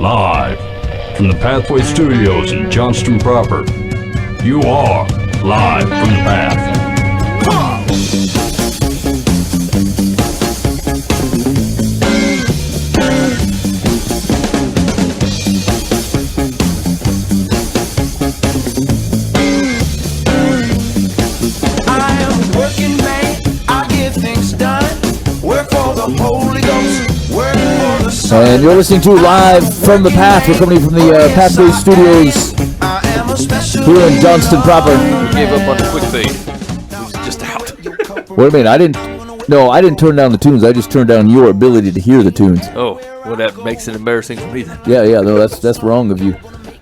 Live from the Pathway Studios in Johnston proper. You are live from the Path. I am a working man. I get things done. Work for the Holy Ghost. Work for the Son. And you're listening to Live from the Path. We're coming from the Pathway Studios here in Johnston proper. We gave up on the quick fade. It was just out. Wait a minute, I didn't turn down the tunes. I just turned down your ability to hear the tunes. Oh, well, that makes it embarrassing for me then. Yeah, no, that's wrong of you.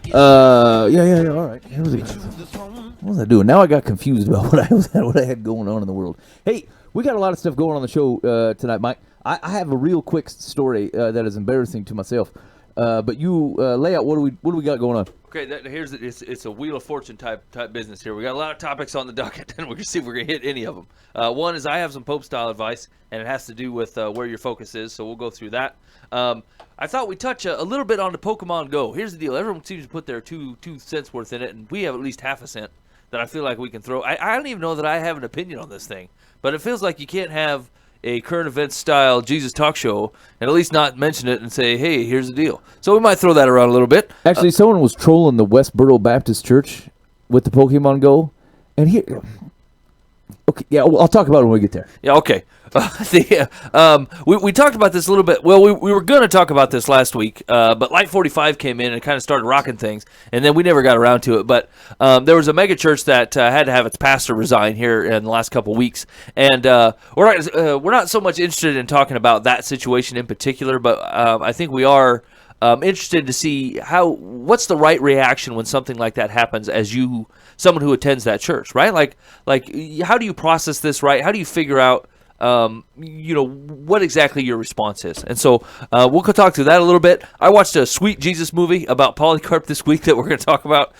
Yeah, all right. What was I doing? Now I got confused about what I had going on in the world. Hey, we got a lot of stuff going on the show tonight, Mike. I have a real quick story that is embarrassing to myself. But you lay out what do we got going on? Okay, it's a Wheel of Fortune type business here. We got a lot of topics on the docket, and we're gonna see if we're gonna hit any of them. One is I have some Pope style advice, and it has to do with where your focus is. So we'll go through that. I thought we'd touch a little bit on the Pokemon Go. Here's the deal: everyone seems to put their 2 cents worth in it, and we have at least half a cent that I feel like we can throw. I don't even know that I have an opinion on this thing, but it feels like you can't have a current events style Jesus talk show and at least not mention it and say, hey, here's the deal. So we might throw that around a little bit. Actually, someone was trolling the Westboro Baptist Church with the Pokemon Go, and here. Okay, yeah, I'll talk about it when we get there. Yeah, okay. We talked about this a little bit. Well, we were going to talk about this last week, but Light 45 came in and kind of started rocking things, and then we never got around to it. But there was a mega church that had to have its pastor resign here in the last couple weeks, and we're not so much interested in talking about that situation in particular, but I think we are interested to see what's the right reaction when something like that happens as someone who attends that church, right? Like how do you process this, right? How do you figure out what exactly your response is? And so we'll talk through that a little bit. I watched a Sweet Jesus movie about Polycarp this week that we're going to talk about.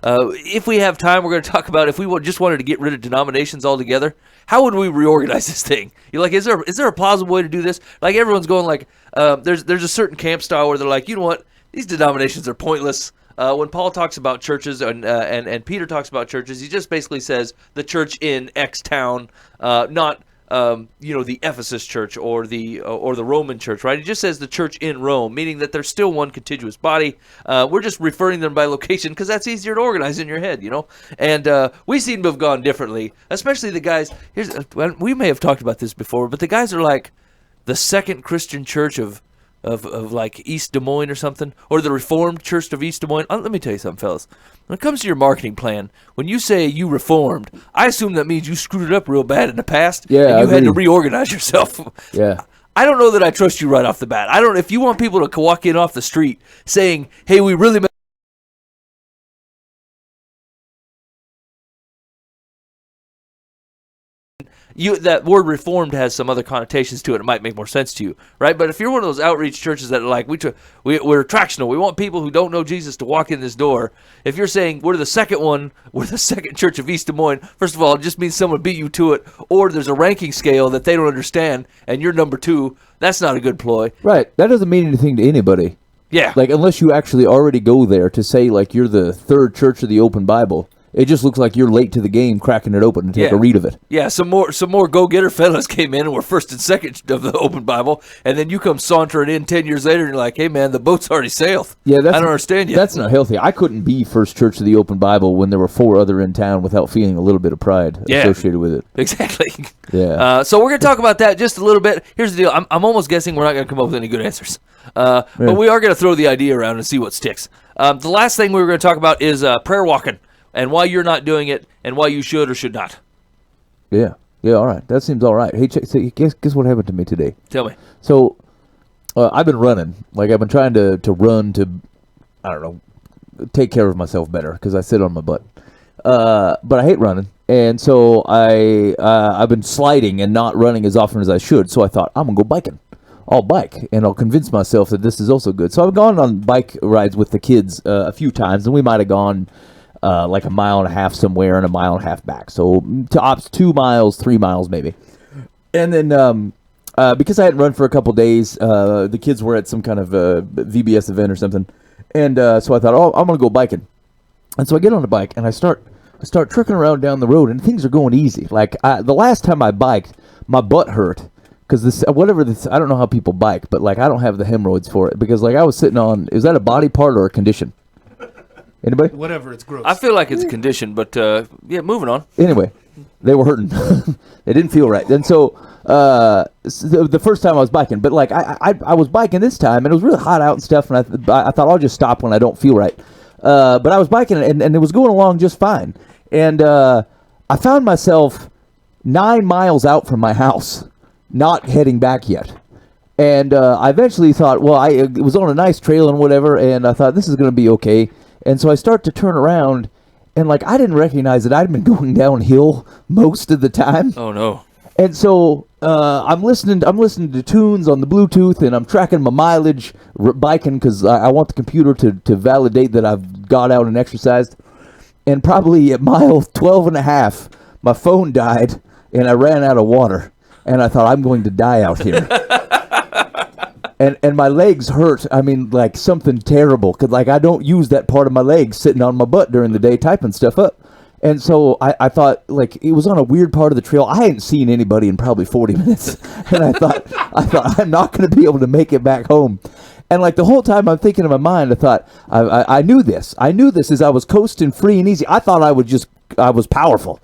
If we have time, we're going to talk about if we just wanted to get rid of denominations altogether, how would we reorganize this thing? You're like, is there a plausible way to do this? Like everyone's going like, there's a certain camp style where they're like, you know what, these denominations are pointless. When Paul talks about churches and Peter talks about churches, he just basically says the church in X town, not the Ephesus church or the Roman church, right? He just says the church in Rome, meaning that there's still one contiguous body. We're just referring them by location because that's easier to organize in your head, And we seem to have gone differently, especially the guys. We may have talked about this before, but the guys are like the second Christian church of like East Des Moines or something, or the Reformed Church of East Des Moines. Let me tell you something, fellas. When it comes to your marketing plan, when you say you reformed, I assume that means you screwed it up real bad in the past, and you had to reorganize yourself. Yeah. I don't know that I trust you right off the bat. If you want people to walk in off the street saying, hey, we really that word reformed has some other connotations to it. It might make more sense to you, right? But if you're one of those outreach churches that are like, we're attractional, we want people who don't know Jesus to walk in this door. If you're saying we're the second church of East Des Moines, first of all, it just means someone beat you to it, or there's a ranking scale that they don't understand, and you're number 2. That's not a good ploy. Right. That doesn't mean anything to anybody. Yeah. Like, unless you actually already go there to say, like, you're the third church of the open Bible. It just looks like you're late to the game cracking it open and take a read of it. Yeah, some more go-getter fellas came in and were first and second of the open Bible, and then you come sauntering in 10 years later and you're like, hey, man, the boat's already sailed. Yeah, I don't understand you. That's not healthy. I couldn't be first church of the open Bible when there were 4 other in town without feeling a little bit of pride associated with it. Exactly. Yeah. So we're going to talk about that just a little bit. Here's the deal. I'm almost guessing we're not going to come up with any good answers. But we are going to throw the idea around and see what sticks. The last thing we were going to talk about is prayer walking. And why you're not doing it, and why you should or should not. Yeah, all right. That seems all right. Hey, guess what happened to me today? Tell me. So, I've been running. Like, I've been trying to run to, I don't know, take care of myself better, because I sit on my butt. But I hate running. And so I've been sliding and not running as often as I should. So I thought, I'm going to go biking. I'll bike, and I'll convince myself that this is also good. So I've gone on bike rides with the kids a few times, and we might have gone like a mile and a half somewhere and a mile and a half back. So tops 2 miles, 3 miles maybe. And then because I hadn't run for a couple days. The kids were at some kind of VBS event or something, and so I thought, oh, I'm gonna go biking. And so I get on the bike and I start trucking around down the road, and things are going easy. Like the last time I biked, my butt hurt because this I don't know how people bike, but like I don't have the hemorrhoids for it because like I was sitting on. Is that a body part or a condition? Anybody? Whatever, it's gross. I feel like it's a condition, but yeah, moving on. Anyway, they were hurting. They didn't feel right. And so the first time I was biking, but like I was biking this time, and it was really hot out and stuff, and I thought I'll just stop when I don't feel right. But I was biking, and it was going along just fine. And I found myself 9 miles out from my house, not heading back yet. And I eventually thought, well, it was on a nice trail and whatever, and I thought this is going to be okay. And so I start to turn around, and like I didn't recognize that I'd been going downhill most of the time. Oh no! And so I'm listening to tunes on the Bluetooth, and I'm tracking my mileage biking because I want the computer to validate that I've got out and exercised. And probably at mile 12 and a half, my phone died, and I ran out of water. And I thought, I'm going to die out here. And my legs hurt. I mean, like something terrible. Because like I don't use that part of my legs sitting on my butt during the day typing stuff up. And so I thought, like, it was on a weird part of the trail. I hadn't seen anybody in probably 40 minutes. And I thought, I'm not going to be able to make it back home. And like the whole time I'm thinking in my mind, I thought, I knew this. I knew this as I was coasting free and easy. I thought I was powerful.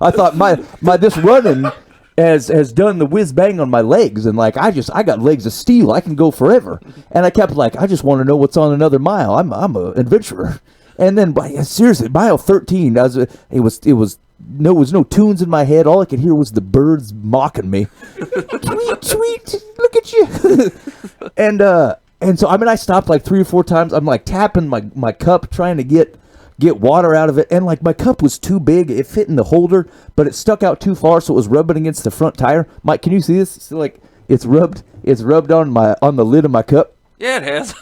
I thought my this running has done the whiz bang on my legs, and like I got legs of steel. I can go forever. And I kept like, I just want to know what's on another mile. I'm an adventurer. And then seriously, mile 13, it was no tunes in my head. All I could hear was the birds mocking me. Tweet, tweet, look at you. And so I mean I stopped like 3 or 4 times. I'm like tapping my cup trying to get water out of it, and like my cup was too big. It fit in the holder, but it stuck out too far, so it was rubbing against the front tire. Mike, can you see this? It's like it's rubbed on the lid of my cup. Yeah, it has.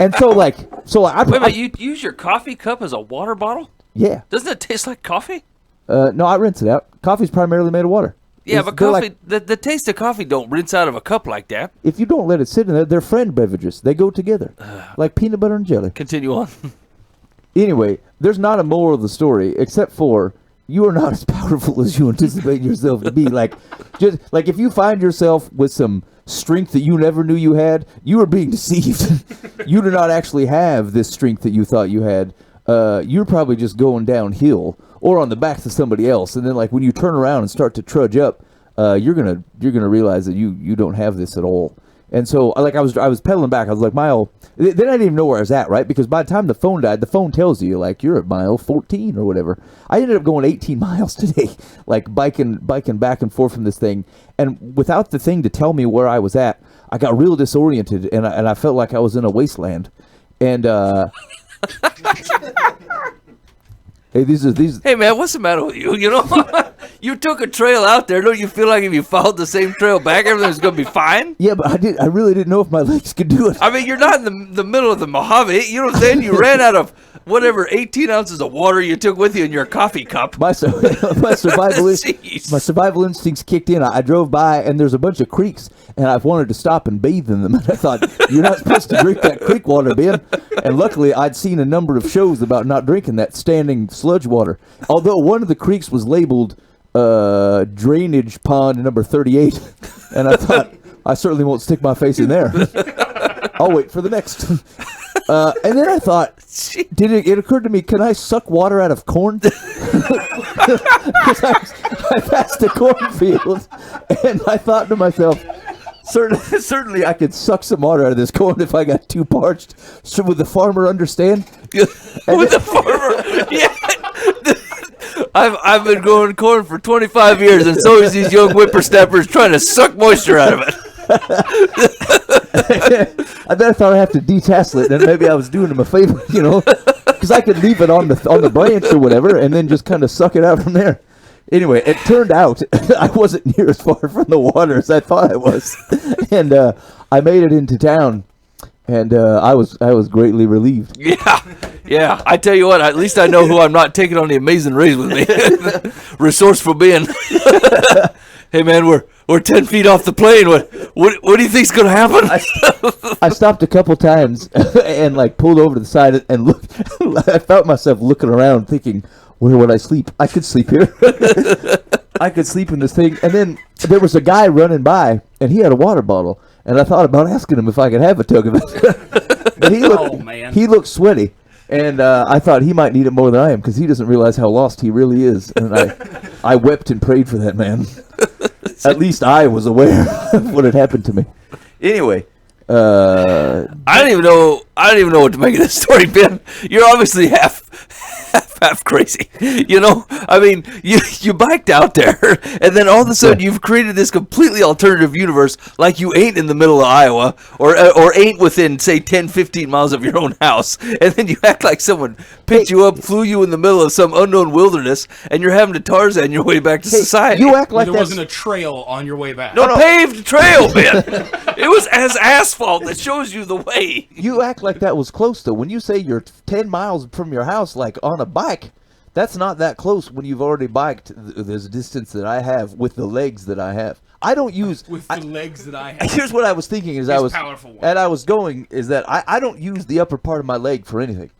And so wait a minute, you use your coffee cup as a water bottle? Yeah. Doesn't it taste like coffee? No, I rinse it out. Coffee's primarily made of water. Yeah, but coffee, the taste of coffee don't rinse out of a cup like that. If you don't let it sit in there, they're friend beverages. They go together, like peanut butter and jelly. Continue on. Anyway, there's not a moral of the story, except for you are not as powerful as you anticipate yourself to be. Like, just like if you find yourself with some strength that you never knew you had, you are being deceived. You do not actually have this strength that you thought you had. You're probably just going downhill or on the backs of somebody else, and then like when you turn around and start to trudge up, you're gonna realize that you don't have this at all. And so like I was pedaling back. I was like mile. Then I didn't even know where I was at, right? Because by the time the phone died, the phone tells you like you're at mile 14 or whatever. I ended up going 18 miles today, like biking back and forth from this thing, and without the thing to tell me where I was at, I got real disoriented, and I felt like I was in a wasteland. And hey, these. Hey man, what's the matter with you? You know, you took a trail out there. Don't you feel like if you followed the same trail back, everything's gonna be fine? Yeah, but I really didn't know if my legs could do it. I mean, you're not in the middle of the Mojave. You know what I'm saying? You ran out of whatever 18 ounces of water you took with you in your coffee cup. My survival instincts kicked in. I drove by, and there's a bunch of creeks, and I wanted to stop and bathe in them. And I thought, you're not supposed to drink that creek water, Ben. And luckily, I'd seen a number of shows about not drinking that standing sludge water. Although one of the creeks was labeled drainage pond number 38, and I thought, I certainly won't stick my face in there. I'll wait for the next. And then I thought, it occurred to me, can I suck water out of corn? Because I passed a cornfield, and I thought to myself, certainly I could suck some water out of this corn if I got too parched. So would the farmer understand? Would the farmer? Yeah. I've been growing corn for 25 years, and so is these young whippersnappers trying to suck moisture out of it. I thought I'd have to detassel it, and maybe I was doing him a favor, you know, because I could leave it on the branch or whatever, and then just kind of suck it out from there. Anyway, it turned out I wasn't near as far from the water as I thought I was, and I made it into town, And I was greatly relieved. Yeah. I tell you what, at least I know who I'm not taking on the Amazing Race with me. Resourceful Ben. Hey man, we're 10 feet off the plane. What do you think's gonna happen? I stopped a couple times and like pulled over to the side and looked. I felt myself looking around, thinking, "Where would I sleep? I could sleep here. I could sleep in this thing." And then there was a guy running by, and he had a water bottle, and I thought about asking him if I could have a tug of it. But he looked sweaty, and I thought he might need it more than I am because he doesn't realize how lost he really is. And I wept and prayed for that man. At least I was aware of what had happened to me. Anyway, I don't even know what to make of this story, Ben. You're obviously half crazy. You know, I mean, you biked out there, and then all of a sudden you've created this completely alternative universe, like you ain't in the middle of Iowa, or ain't within, say, 10, 15 miles of your own house, and then you act like someone picked you up, flew you in the middle of some unknown wilderness, and you're having to Tarzan your way back to society. You act like there wasn't a trail on your way back. No, paved trail, man. It was as asphalt that shows you the way. You act like that was close, though. When you say you're 10 miles from your house, like on a bike, that's not that close when you've already biked this distance that I have with the legs that I have. I don't use... With the legs that I have. Here's what I was thinking as I was... powerful one. And I was going, is that I don't use the upper part of my leg for anything.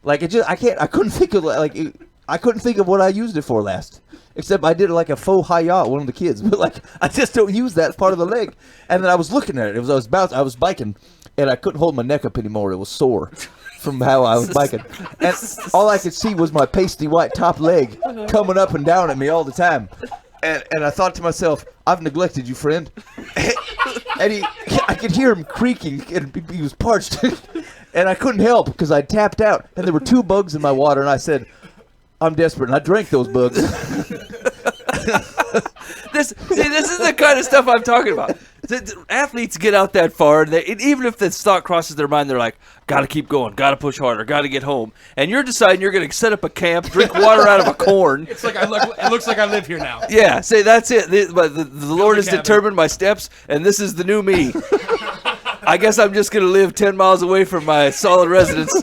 Like, I couldn't think of, I couldn't think of what I used it for last. Except I did like a faux hi-ya, one of the kids. But like, I just don't use that part of the leg. And then I was looking at it. I was biking, and I couldn't hold my neck up anymore. It was sore from how I was biking. And all I could see was my pasty white top leg coming up and down at me all the time. And I thought to myself, I've neglected you, friend. And I could hear him creaking, and he was parched. And I couldn't help because I tapped out. And there were 2 bugs in my water, and I said, I'm desperate, and I drank those bugs. This is the kind of stuff I'm talking about. The athletes get out that far, and even if this thought crosses their mind, they're like, gotta keep going, gotta push harder, gotta get home. And you're deciding you're going to set up a camp, drink water out of a corn. It's like it looks like I live here now. Yeah, say that's it. The Lord has determined my steps, and this is the new me. I guess I'm just going to live 10 miles away from my solid residence,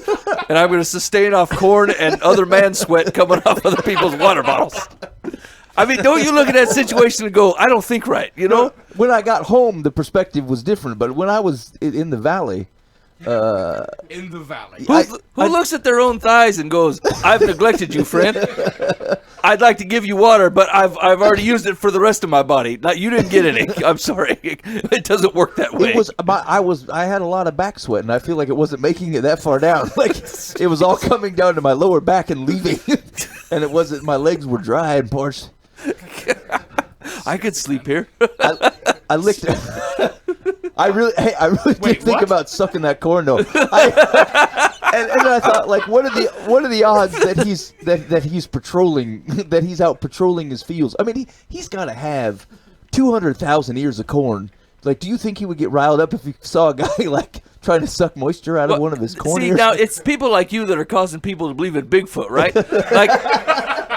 and I'm going to sustain off corn and other man sweat coming off other people's water bottles. I mean, don't you look at that situation and go, I don't think right, you know? When I got home, the perspective was different, but when I was in the valley... in the valley. Who looks at their own thighs and goes, I've neglected you, friend. I'd like to give you water, but I've already used it for the rest of my body. You didn't get any. I'm sorry. It doesn't work that way. I had a lot of back sweat, and I feel like it wasn't making it that far down. Like it was all coming down to my lower back and leaving, and it wasn't. My legs were dry and parched. I could sleep here. I licked it. I really did think about sucking that corn though. And then I thought, like, what are the odds that he's patrolling, that he's out patrolling his fields? I mean, he's got to have 200,000 ears of corn. Like, do you think he would get riled up if he saw a guy like trying to suck moisture out of one of his corn ears? See, now it's people like you that are causing people to believe in Bigfoot, right? Like,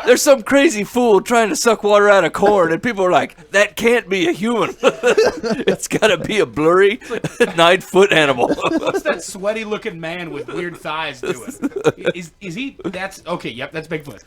there's some crazy fool trying to suck water out of corn, and people are like, that can't be a human. It's got to be a blurry 9-foot animal. What's that sweaty-looking man with weird thighs doing? Is he? That's okay. Yep, that's Bigfoot.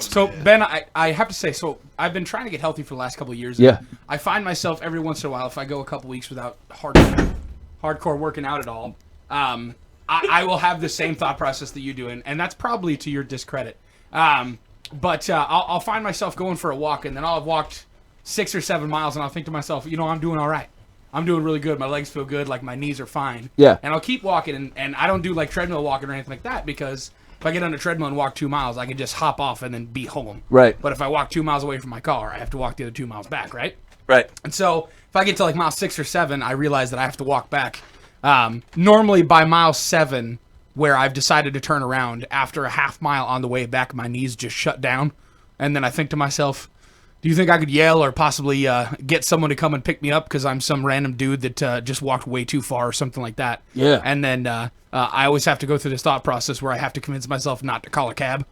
So Ben, I have to say, so I've been trying to get healthy for the last couple of years. Yeah. I find myself every once in a while, if I go a couple weeks without hardcore working out at all, I will have the same thought process that you do, and that's probably to your discredit. But I'll find myself going for a walk, and then I'll have walked 6 or 7 miles, and I'll think to myself, I'm doing all right. I'm doing really good. My legs feel good. Like, my knees are fine. Yeah. And I'll keep walking, and I don't do, like, treadmill walking or anything like that, because if I get on a treadmill and walk 2 miles, I can just hop off and then be home. Right. But if I walk 2 miles away from my car, I have to walk the other 2 miles back, right? Right. And so if I get to, like, mile 6 or 7, I realize that I have to walk back. Normally by mile 7... where I've decided to turn around after a half mile on the way back, my knees just shut down. And then I think to myself, do you think I could yell or possibly get someone to come and pick me up because I'm some random dude that just walked way too far or something like that? Yeah. And then I always have to go through this thought process where I have to convince myself not to call a cab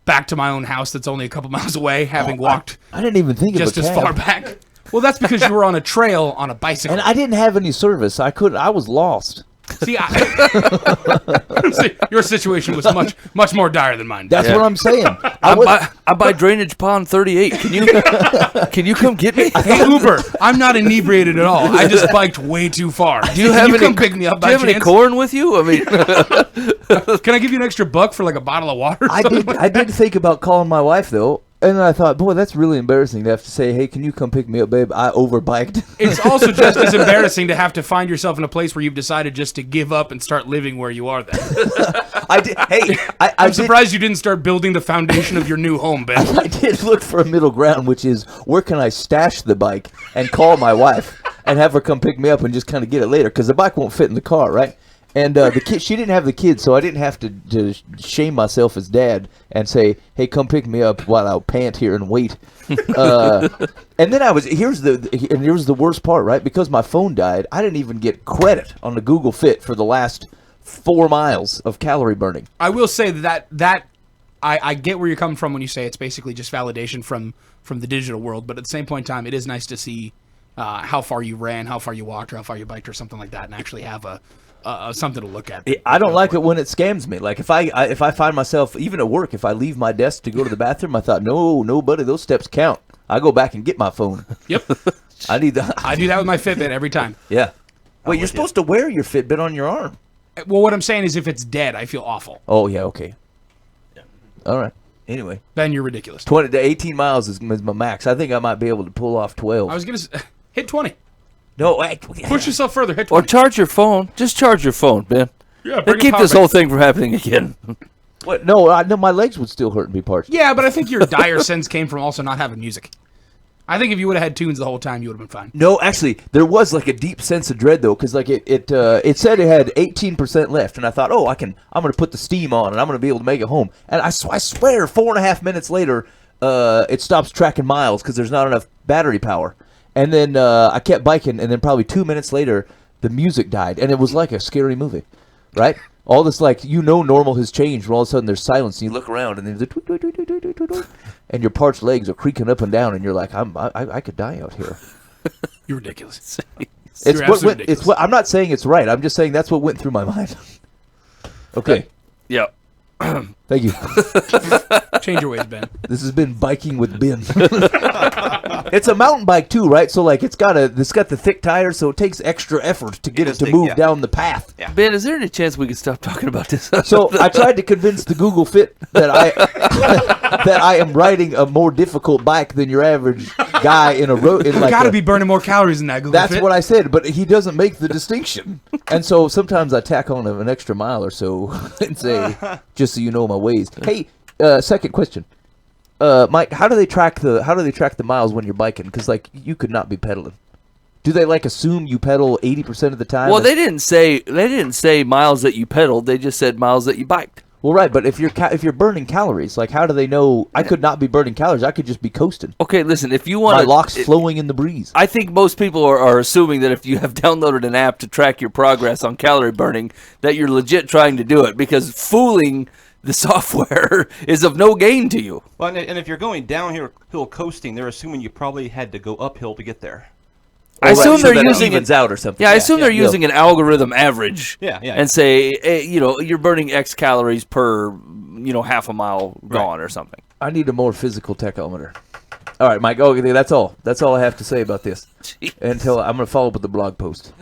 back to my own house that's only a couple miles away, having walked I didn't even think just of a as cab. far back. Well, that's because you were on a trail on a bicycle. And I didn't have any service. I was lost. See, see, your situation was much more dire than mine. That's what I'm saying. I buy Drainage Pond 38. Can you come get me? Hey, Uber, I'm not inebriated at all. I just biked way too far. Do you have any? Come pick me up by do you have any chance? corn with you? I mean, Can I give you an extra buck for like a bottle of water? I did think about calling my wife though, and then I thought, boy, that's really embarrassing to have to say, hey, can you come pick me up, babe? I overbiked. It's also just as embarrassing to have to find yourself in a place where you've decided just to give up and start living where you are then. I'm surprised you didn't start building the foundation of your new home, Ben. I did look for a middle ground, which is where can I stash the bike and call my wife and have her come pick me up and just kind of get it later, because the bike won't fit in the car, right? And the kid, she didn't have the kids, so I didn't have to shame myself as dad and say, "Hey, come pick me up while I pant here and wait." And then here's the worst part, right? Because my phone died, I didn't even get credit on the Google Fit for the last 4 miles of calorie burning. I will say that I get where you're coming from when you say it's basically just validation from the digital world, but at the same point in time, it is nice to see how far you ran, how far you walked, or how far you biked, or something like that, and actually have something to look at. I don't like it when it scams me. Like if I find myself, even at work, if I leave my desk to go to the bathroom, I thought, no, buddy, those steps count. I go back and get my phone. Yep. I do that with my Fitbit every time. Yeah. Wait, you're supposed to wear your Fitbit on your arm. Well, what I'm saying is if it's dead, I feel awful. Oh, yeah, okay. Yeah. All right. Anyway. Ben, you're ridiculous. 20 to 18 miles is my max. I think I might be able to pull off 12. I was going to hit 20. No, push yourself further. Hit 20. or charge your phone. Just charge your phone, Ben. Yeah, And keep this whole thing from happening again. What? No, my legs would still hurt and be parched. Yeah, but I think your dire sins came from also not having music. I think if you would have had tunes the whole time, you would have been fine. No, actually, there was like a deep sense of dread though, because like it said it had 18% left, and I thought, I'm going to put the steam on, and I'm going to be able to make it home. And I swear, 4.5 minutes later, it stops tracking miles because there's not enough battery power. And then I kept biking, and then probably 2 minutes later, the music died, and it was like a scary movie, right? All this normal has changed, and all of a sudden there's silence, and you look around, and there's a tweet, tweet, tweet, tweet, tweet, tweet, tweet, and your parched legs are creaking up and down, and you're like, I could die out here. You're ridiculous. It's what I'm not saying it's right. I'm just saying that's what went through my mind. Okay. Yeah. Thank you. Change your ways, Ben. This has been Biking with Ben. It's a mountain bike too, right? So like it's got the thick tires, so it takes extra effort to get it to move down the path. Yeah. Ben, is there any chance we could stop talking about this? So I tried to convince the Google Fit that I am riding a more difficult bike than your average guy in a road. You got to be burning more calories than that Google Fit. That's what I said, but he doesn't make the distinction. And so sometimes I tack on an extra mile or so and say, just so you know my ways. Hey, second question. Mike, how do they track the miles when you're biking? Because like you could not be pedaling. Do they assume you pedal 80% of the time? Well, they didn't say miles that you pedaled. They just said miles that you biked. Well, right, but if you're burning calories, like how do they know? I could not be burning calories. I could just be coasting. Okay, listen. If you want, my locks flowing in the breeze. I think most people are assuming that if you have downloaded an app to track your progress on calorie burning, that you're legit trying to do it, because fooling the software is of no gain to you. Well, and if you're going downhill coasting, they're assuming you probably had to go uphill to get there. I assume they're using evens out or something. Yeah, I assume they're using an algorithm average. Yeah. And say, you're burning X calories per, half a mile gone or something. I need a more physical tachometer. All right, Mike. Okay, that's all. That's all I have to say about this. Jeez. Until I'm going to follow up with the blog post.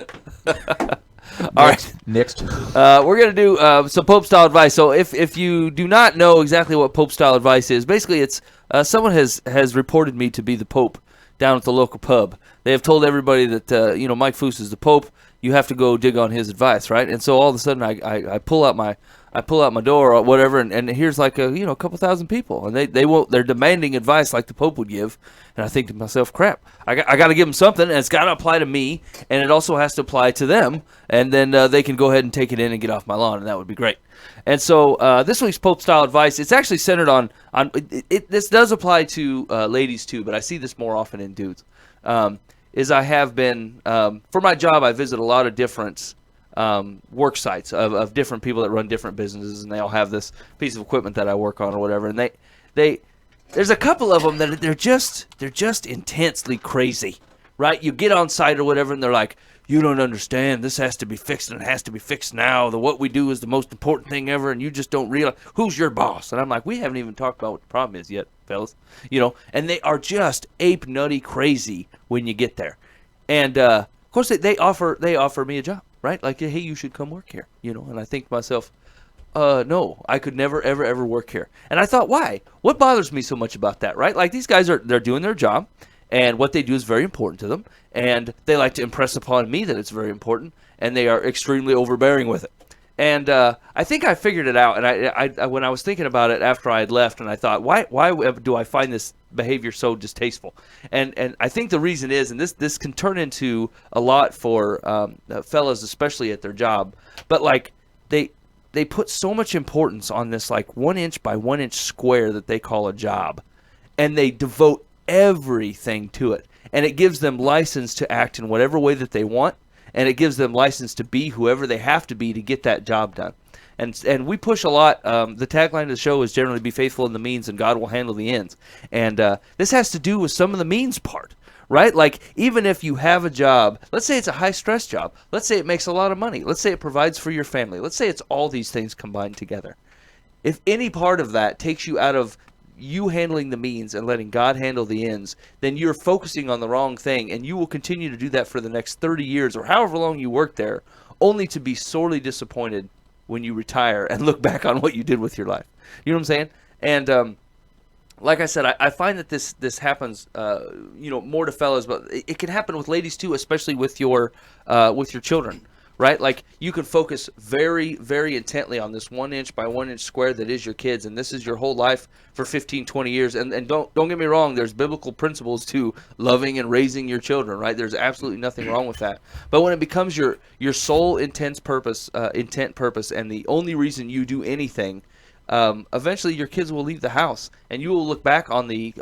All right. Next. We're going to do some Pope style advice. So if you do not know exactly what Pope style advice is, basically it's someone has reported me to be the Pope down at the local pub. They have told everybody that Mike Foose is the Pope. You have to go dig on his advice, right? And so all of a sudden I pull out my door or whatever, and here's like a couple thousand people, and they're demanding advice like the Pope would give, and I think to myself, crap, I got to give them something, and it's got to apply to me, and it also has to apply to them, and then they can go ahead and take it in and get off my lawn, and that would be great. And so this week's Pope style advice, it's actually centered on this does apply to ladies too, but I see this more often in dudes. Is I have been for my job, I visit a lot of different work sites of different people that run different businesses, and they all have this piece of equipment that I work on or whatever. And they there's a couple of them that they're just intensely crazy, right? You get on site or whatever, and they're like, you don't understand. This has to be fixed, and it has to be fixed now. What we do is the most important thing ever, and you just don't realize who's your boss. And I'm like, we haven't even talked about what the problem is yet, fellas. And they are just ape nutty crazy when you get there. And of course, they offer me a job, right? Like, hey, you should come work here, And I think to myself, no, I could never, ever, ever work here. And I thought, why? What bothers me so much about that, right? Like, these guys they're doing their job, and what they do is very important to them, and they like to impress upon me that it's very important, and they are extremely overbearing with it. And I think I figured it out, and I when I was thinking about it after I had left, and I thought, why do I find this behavior so distasteful? And I think the reason is, and this can turn into a lot for fellas, especially at their job, but like they put so much importance on this like 1 inch by 1 inch square that they call a job, and they devote everything to it, and it gives them license to act in whatever way that they want, and it gives them license to be whoever they have to be to get that job done. And we push a lot. The tagline of the show is generally be faithful in the means, and God will handle the ends. And this has to do with some of the means part, right? Like, even if you have a job, let's say it's a high-stress job. Let's say it makes a lot of money. Let's say it provides for your family. Let's say it's all these things combined together. If any part of that takes you out of you handling the means and letting God handle the ends, then you're focusing on the wrong thing, and you will continue to do that for the next 30 years or however long you work there, only to be sorely disappointed when you retire and look back on what you did with your life. You know what I'm saying? And like I said, I find that this happens, more to fellas, but it can happen with ladies too, especially with your children. Right? Like, you can focus very, very intently on this 1 inch by 1 inch square that is your kids, and this is your whole life for 15, 20 years. And don't get me wrong, there's biblical principles to loving and raising your children, right? There's absolutely nothing wrong with that. But when it becomes your sole intent purpose, and the only reason you do anything, eventually your kids will leave the house, and you will look back on the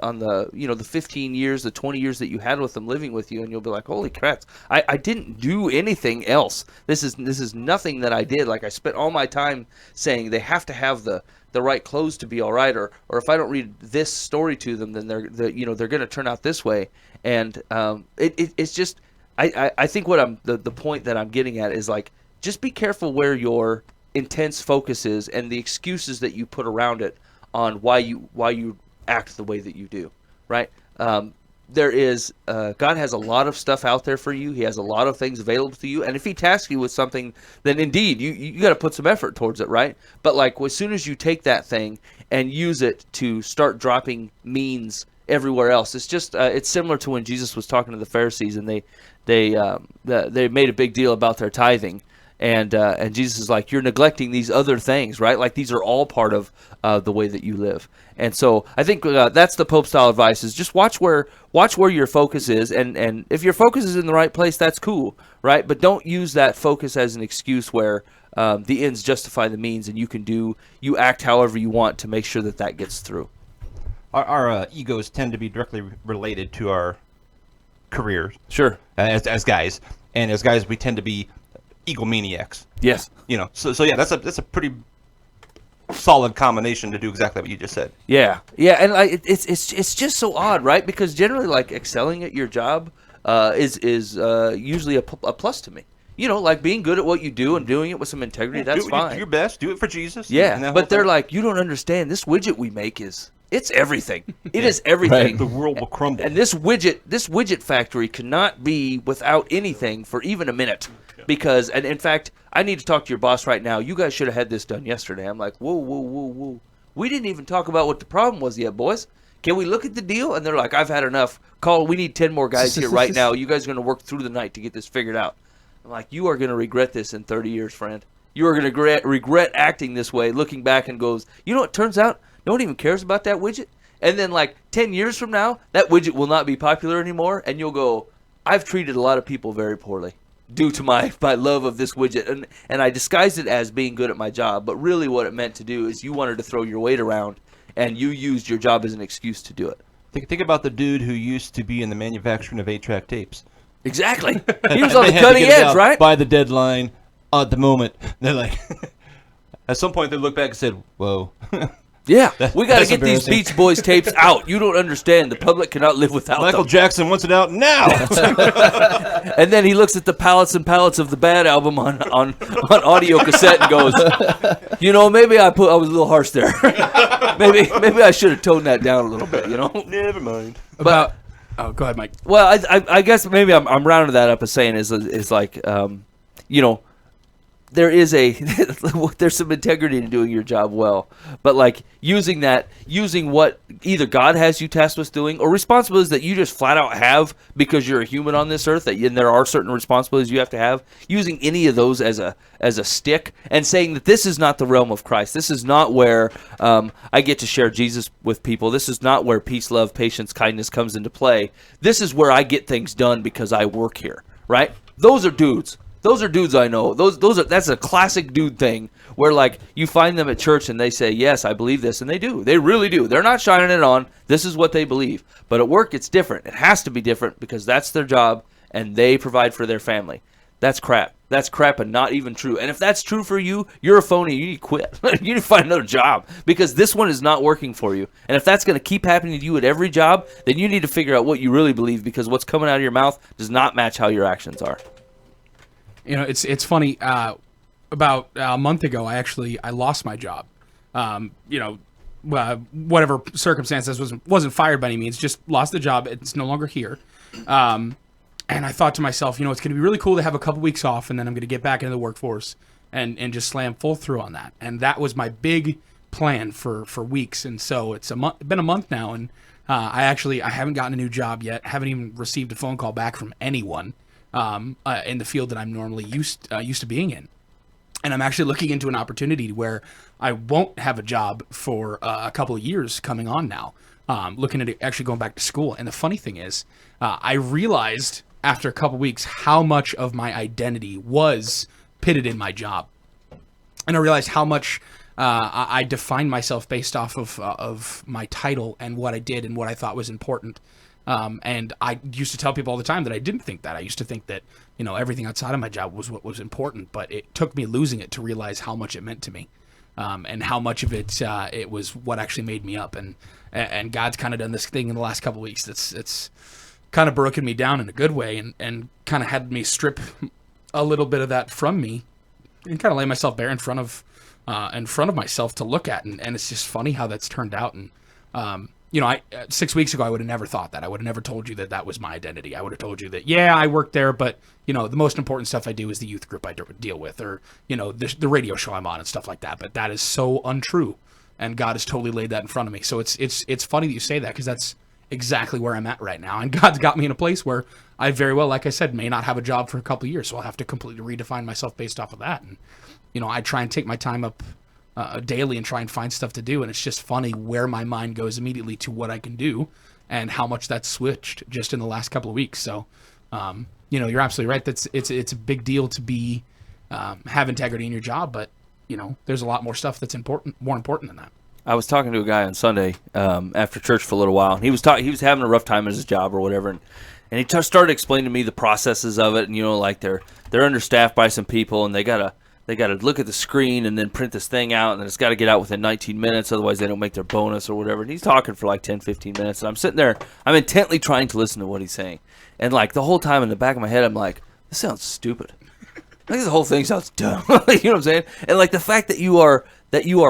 15 years, the 20 years that you had with them living with you, and you'll be like, holy crap, I didn't do anything else. This is nothing that I did. Like, I spent all my time saying they have to have the right clothes to be all right, or if I don't read this story to them, then they're going to turn out this way. And it's just, I think what the point that I'm getting at is, like, just be careful where your intense focus is and the excuses that you put around it on why you act the way that you do, right? There is God has a lot of stuff out there for you. He has a lot of things available to you, and if he tasks you with something, then indeed you got to put some effort towards it, right? But like, as soon as you take that thing and use it to start dropping means everywhere else, it's just it's similar to when Jesus was talking to the Pharisees, and they made a big deal about their tithing. And Jesus is like, you're neglecting these other things, right? Like, these are all part of the way that you live. And so I think that's the Pope style advice: is just watch where your focus is, and if your focus is in the right place, that's cool, right? But don't use that focus as an excuse where the ends justify the means, and you act however you want to make sure that gets through. Our egos tend to be directly related to our careers. Sure. As guys, and as guys, we tend to be egomaniacs. Yes. So yeah, that's a pretty solid combination to do exactly what you just said. Yeah, and like it's just so odd, right? Because generally, like, excelling at your job is usually a plus to me. Like, being good at what you do and doing it with some integrity, that's fine. Do your best. Do it for Jesus. Yeah, but they're like, you don't understand. This widget we make it's everything. It is everything. Right. The world will crumble. And this widget factory cannot be without anything for even a minute. Because, and in fact, I need to talk to your boss right now. You guys should have had this done yesterday. I'm like, whoa. We didn't even talk about what the problem was yet, boys. Can we look at the deal? And they're like, I've had enough. We need 10 more guys here right now. You guys are going to work through the night to get this figured out. I'm like, you are going to regret this in 30 years, friend. You are going to regret acting this way, looking back and goes, it turns out no one even cares about that widget. And then, like, 10 years from now, that widget will not be popular anymore. And you'll go, I've treated a lot of people very poorly due to my love of this widget, and I disguised it as being good at my job, but really what it meant to do is you wanted to throw your weight around, and you used your job as an excuse to do it. Think about the dude who used to be in the manufacturing of 8-track tapes. Exactly. He was on the cutting edge, right? By the deadline, at the moment. They're like, at some point they look back and said, whoa. Yeah, we got to That's get these embarrassing. Beach Boys tapes out. You don't understand. The public cannot live without Michael them. Jackson wants it out now. And then he looks at the pallets and pallets of the Bad album on audio cassette and goes, maybe I was a little harsh there. maybe I should have toned that down a little bit. Never mind. About go ahead, Mike. Well, I guess maybe I'm rounding that up as saying is like, there is there's some integrity in doing your job well, but like using what either God has you tasked with doing or responsibilities that you just flat out have because you're a human on this earth, and there are certain responsibilities you have to have, using any of those as a stick and saying that this is not the realm of Christ. This is not where I get to share Jesus with people. This is not where peace, love, patience, kindness comes into play. This is where I get things done because I work here, right? Those are dudes. Those are dudes I know. That's a classic dude thing where like you find them at church and they say, yes, I believe this, and they do. They really do. They're not shining it on. This is what they believe. But at work, it's different. It has to be different because that's their job and they provide for their family. That's crap. That's crap and not even true. And if that's true for you, you're a phony. You need to quit. You need to find another job because this one is not working for you. And if that's going to keep happening to you at every job, then you need to figure out what you really believe because what's coming out of your mouth does not match how your actions are. It's funny. About a month ago, I lost my job. Whatever circumstances, wasn't fired by any means. Just lost the job. It's no longer here. And I thought to myself, it's going to be really cool to have a couple weeks off, and then I'm going to get back into the workforce and just slam full through on that. And that was my big plan for weeks. And so it's been a month now, and I haven't gotten a new job yet. Haven't even received a phone call back from anyone. In the field that I'm normally used to being in. And I'm actually looking into an opportunity where I won't have a job for a couple of years coming on now, looking at actually going back to school. And the funny thing is, I realized after a couple of weeks how much of my identity was pitted in my job. And I realized how much I defined myself based off of my title and what I did and what I thought was important. And I used to tell people all the time that I didn't think that. I used to think that, everything outside of my job was what was important, but it took me losing it to realize how much it meant to me. And how much of it, it was what actually made me up. And God's kind of done this thing in the last couple of weeks that's kind of broken me down in a good way and kind of had me strip a little bit of that from me and kind of lay myself bare in front of myself to look at. And it's just funny how that's turned out. And, 6 weeks ago, I would have never thought that. I would have never told you that was my identity. I would have told you that, yeah, I work there, but, the most important stuff I do is the youth group I deal with or, the radio show I'm on and stuff like that. But that is so untrue. And God has totally laid that in front of me. So it's funny that you say that because that's exactly where I'm at right now. And God's got me in a place where I very well, like I said, may not have a job for a couple of years. So I'll have to completely redefine myself based off of that. And, I try and take my time up daily and try and find stuff to do, and it's just funny where my mind goes immediately to what I can do and how much that's switched just in the last couple of weeks. So you're absolutely right. It's a big deal to have integrity in your job, but there's a lot more stuff that's more important than that. I was talking to a guy on Sunday after church for a little while, and he was having a rough time at his job or whatever, and he started explaining to me the processes of it, and like they're understaffed by some people, and they gotta look at the screen and then print this thing out, and then it's got to get out within 19 minutes, otherwise they don't make their bonus or whatever. And he's talking for like 10, 15 minutes, and I'm sitting there, I'm intently trying to listen to what he's saying. And like the whole time in the back of my head, I'm like, this sounds stupid. I think the whole thing sounds dumb. You know what I'm saying? And like the fact that you are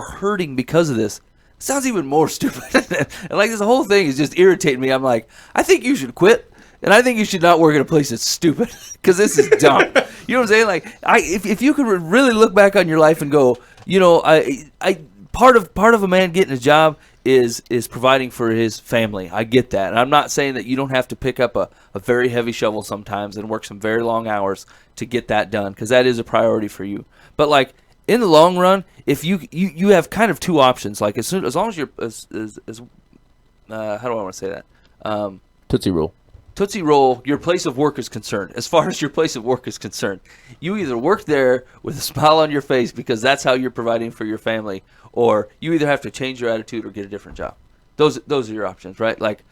hurting because of this sounds even more stupid. And like this whole thing is just irritating me. I'm like, I think you should quit. And I think you should not work at a place that's stupid because this is dumb. You know what I'm saying? Like, if you could really look back on your life and go, part of a man getting a job is providing for his family. I get that. And I'm not saying that you don't have to pick up a very heavy shovel sometimes and work some very long hours to get that done because that is a priority for you. But like in the long run, if you have kind of two options. Like as long as you're how do I want to say that? Tootsie Roll, your place of work is concerned. As far as your place of work is concerned, you either work there with a smile on your face because that's how you're providing for your family, or you either have to change your attitude or get a different job. Those are your options, right? Like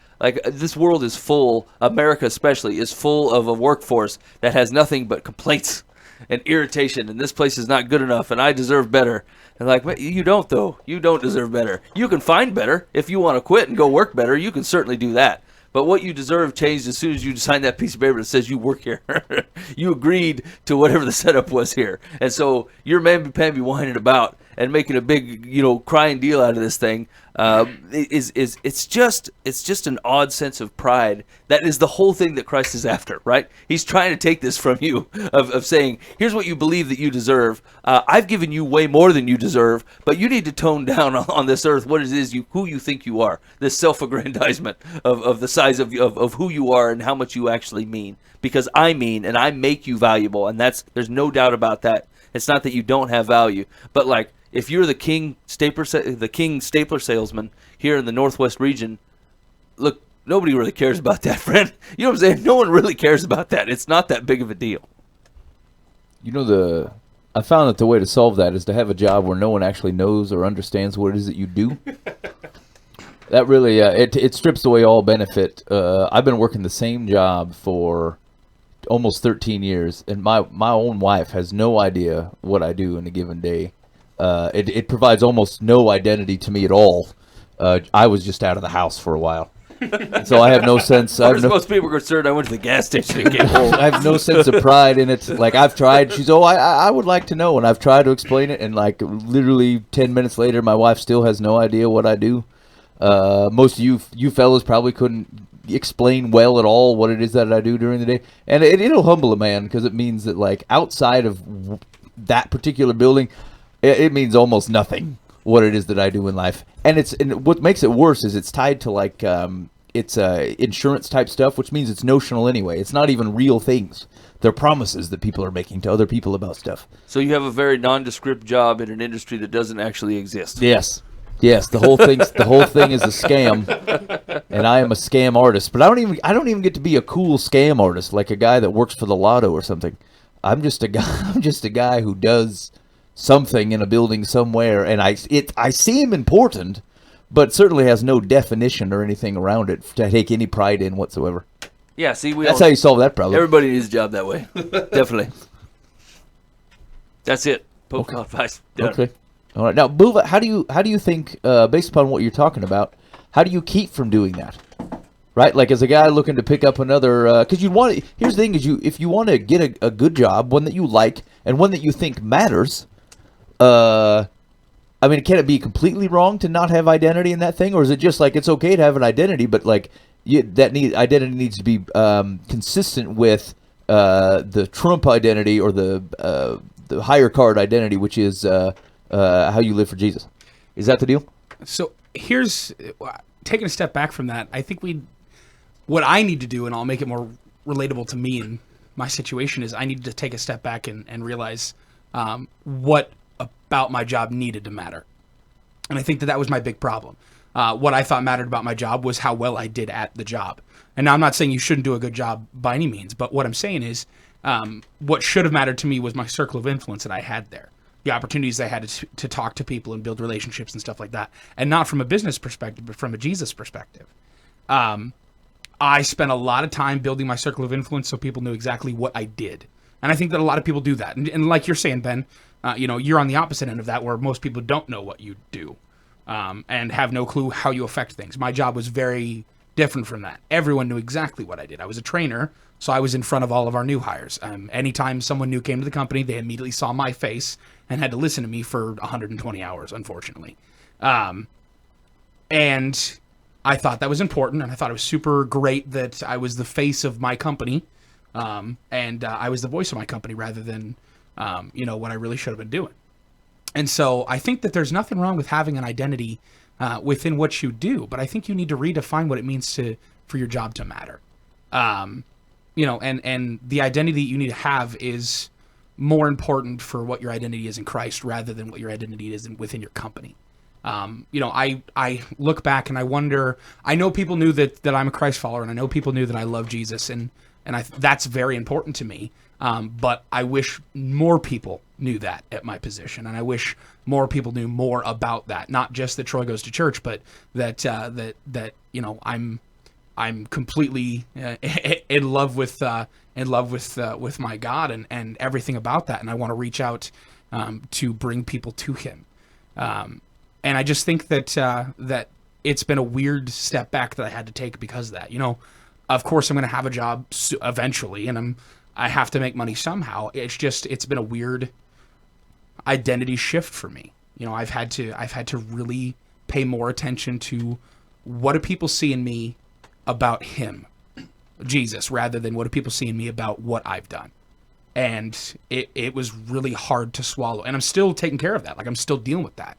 this world is full, America especially, is full of a workforce that has nothing but complaints. and irritation, and this place is not good enough, and I deserve better. And like, you don't, though. You don't deserve better. You can find better. If you want to quit and go work better, you can certainly do that. But what you deserve changed as soon as you signed that piece of paper that says you work here. You agreed to whatever the setup was here. And so you're mamby-pamby whining about and making a big, crying deal out of this thing. It's just an odd sense of pride. That is the whole thing that Christ is after, right? He's trying to take this from you of saying, here's what you believe that you deserve. I've given you way more than you deserve, but you need to tone down on this earth what it is who you think you are. This self-aggrandizement of the size of who you are and how much you actually mean. Because I mean, and I make you valuable, and there's no doubt about that. It's not that you don't have value, but like, if you're the king stapler salesman here in the Northwest region, look, nobody really cares about that, friend. You know what I'm saying? No one really cares about that. It's not that big of a deal. I found that the way to solve that is to have a job where no one actually knows or understands what it is that you do. That really, it strips away all benefit. I've been working the same job for almost 13 years, and my own wife has no idea what I do in a given day. It provides almost no identity to me at all. I was just out of the house for a while, so I have no sense. Most people are concerned I went to the gas station and came home. I have no sense of pride in it. Like, I've tried. She's, I would like to know, and I've tried to explain it, and like literally 10 minutes later, my wife still has no idea what I do. Most of you fellas probably couldn't explain well at all what it is that I do during the day, and it'll humble a man, because it means that, like, outside of that particular building, it means almost nothing what it is that I do in life. And what makes it worse is it's tied to, like, it's insurance type stuff, which means it's notional anyway. It's not even real things. They're promises that people are making to other people about stuff. So you have a very nondescript job in an industry that doesn't actually exist. Yes, the whole thing is a scam, and I am a scam artist. But I don't even get to be a cool scam artist, like a guy that works for the lotto or something. I'm just a guy who does something in a building somewhere, and I seem important, but certainly has no definition or anything around it to take any pride in whatsoever. Yeah, see, that's how you solve that problem. Everybody needs a job that way. Definitely. That's it. Poke advice. Done. Okay. All right. Now, Buva, how do you think, based upon what you're talking about, how do you keep from doing that? Right? Like, as a guy looking to pick up another, because here's the thing, is if you want to get a good job, one that you like, and one that you think matters, I mean, can it be completely wrong to not have identity in that thing, or is it just like it's okay to have an identity, but like identity needs to be consistent with the Trump identity, or the higher card identity, which is how you live for Jesus? Is that the deal? So here's taking a step back from that. I think what I need to do, and I'll make it more relatable to me and my situation, is I need to take a step back and realize what about my job needed to matter. And I think that was my big problem. What I thought mattered about my job was how well I did at the job. And now I'm not saying you shouldn't do a good job by any means, but what I'm saying is what should have mattered to me was my circle of influence that I had there. The opportunities I had to talk to people and build relationships and stuff like that. And not from a business perspective, but from a Jesus perspective. I spent a lot of time building my circle of influence so people knew exactly what I did. And I think that a lot of people do that. And like you're saying, Ben, you're on the opposite end of that, where most people don't know what you do and have no clue how you affect things. My job was very different from that. Everyone knew exactly what I did. I was a trainer, so I was in front of all of our new hires. Anytime someone new came to the company, they immediately saw my face and had to listen to me for 120 hours, unfortunately. And I thought that was important, and I thought it was super great that I was the face of my company, and I was the voice of my company rather than, what I really should have been doing. And so I think that there's nothing wrong with having an identity within what you do, but I think you need to redefine what it means for your job to matter. And the identity you need to have is more important for what your identity is in Christ rather than what your identity is within your company. I look back and I wonder, I know people knew that I'm a Christ follower, and I know people knew that I love Jesus, and that's very important to me. But I wish more people knew that at my position, and I wish more people knew more about that. Not just that Troy goes to church, but that I'm completely in love with and in love with my God and everything about that, and I want to reach out to bring people to Him. And I just think that it's been a weird step back that I had to take because of that. Of course I'm going to have a job eventually, and I have to make money somehow. It's been a weird identity shift for me. I've had to really pay more attention to what do people see in me about Him, Jesus, rather than what do people see in me about what I've done. And it was really hard to swallow. And I'm still taking care of that. Like, I'm still dealing with that.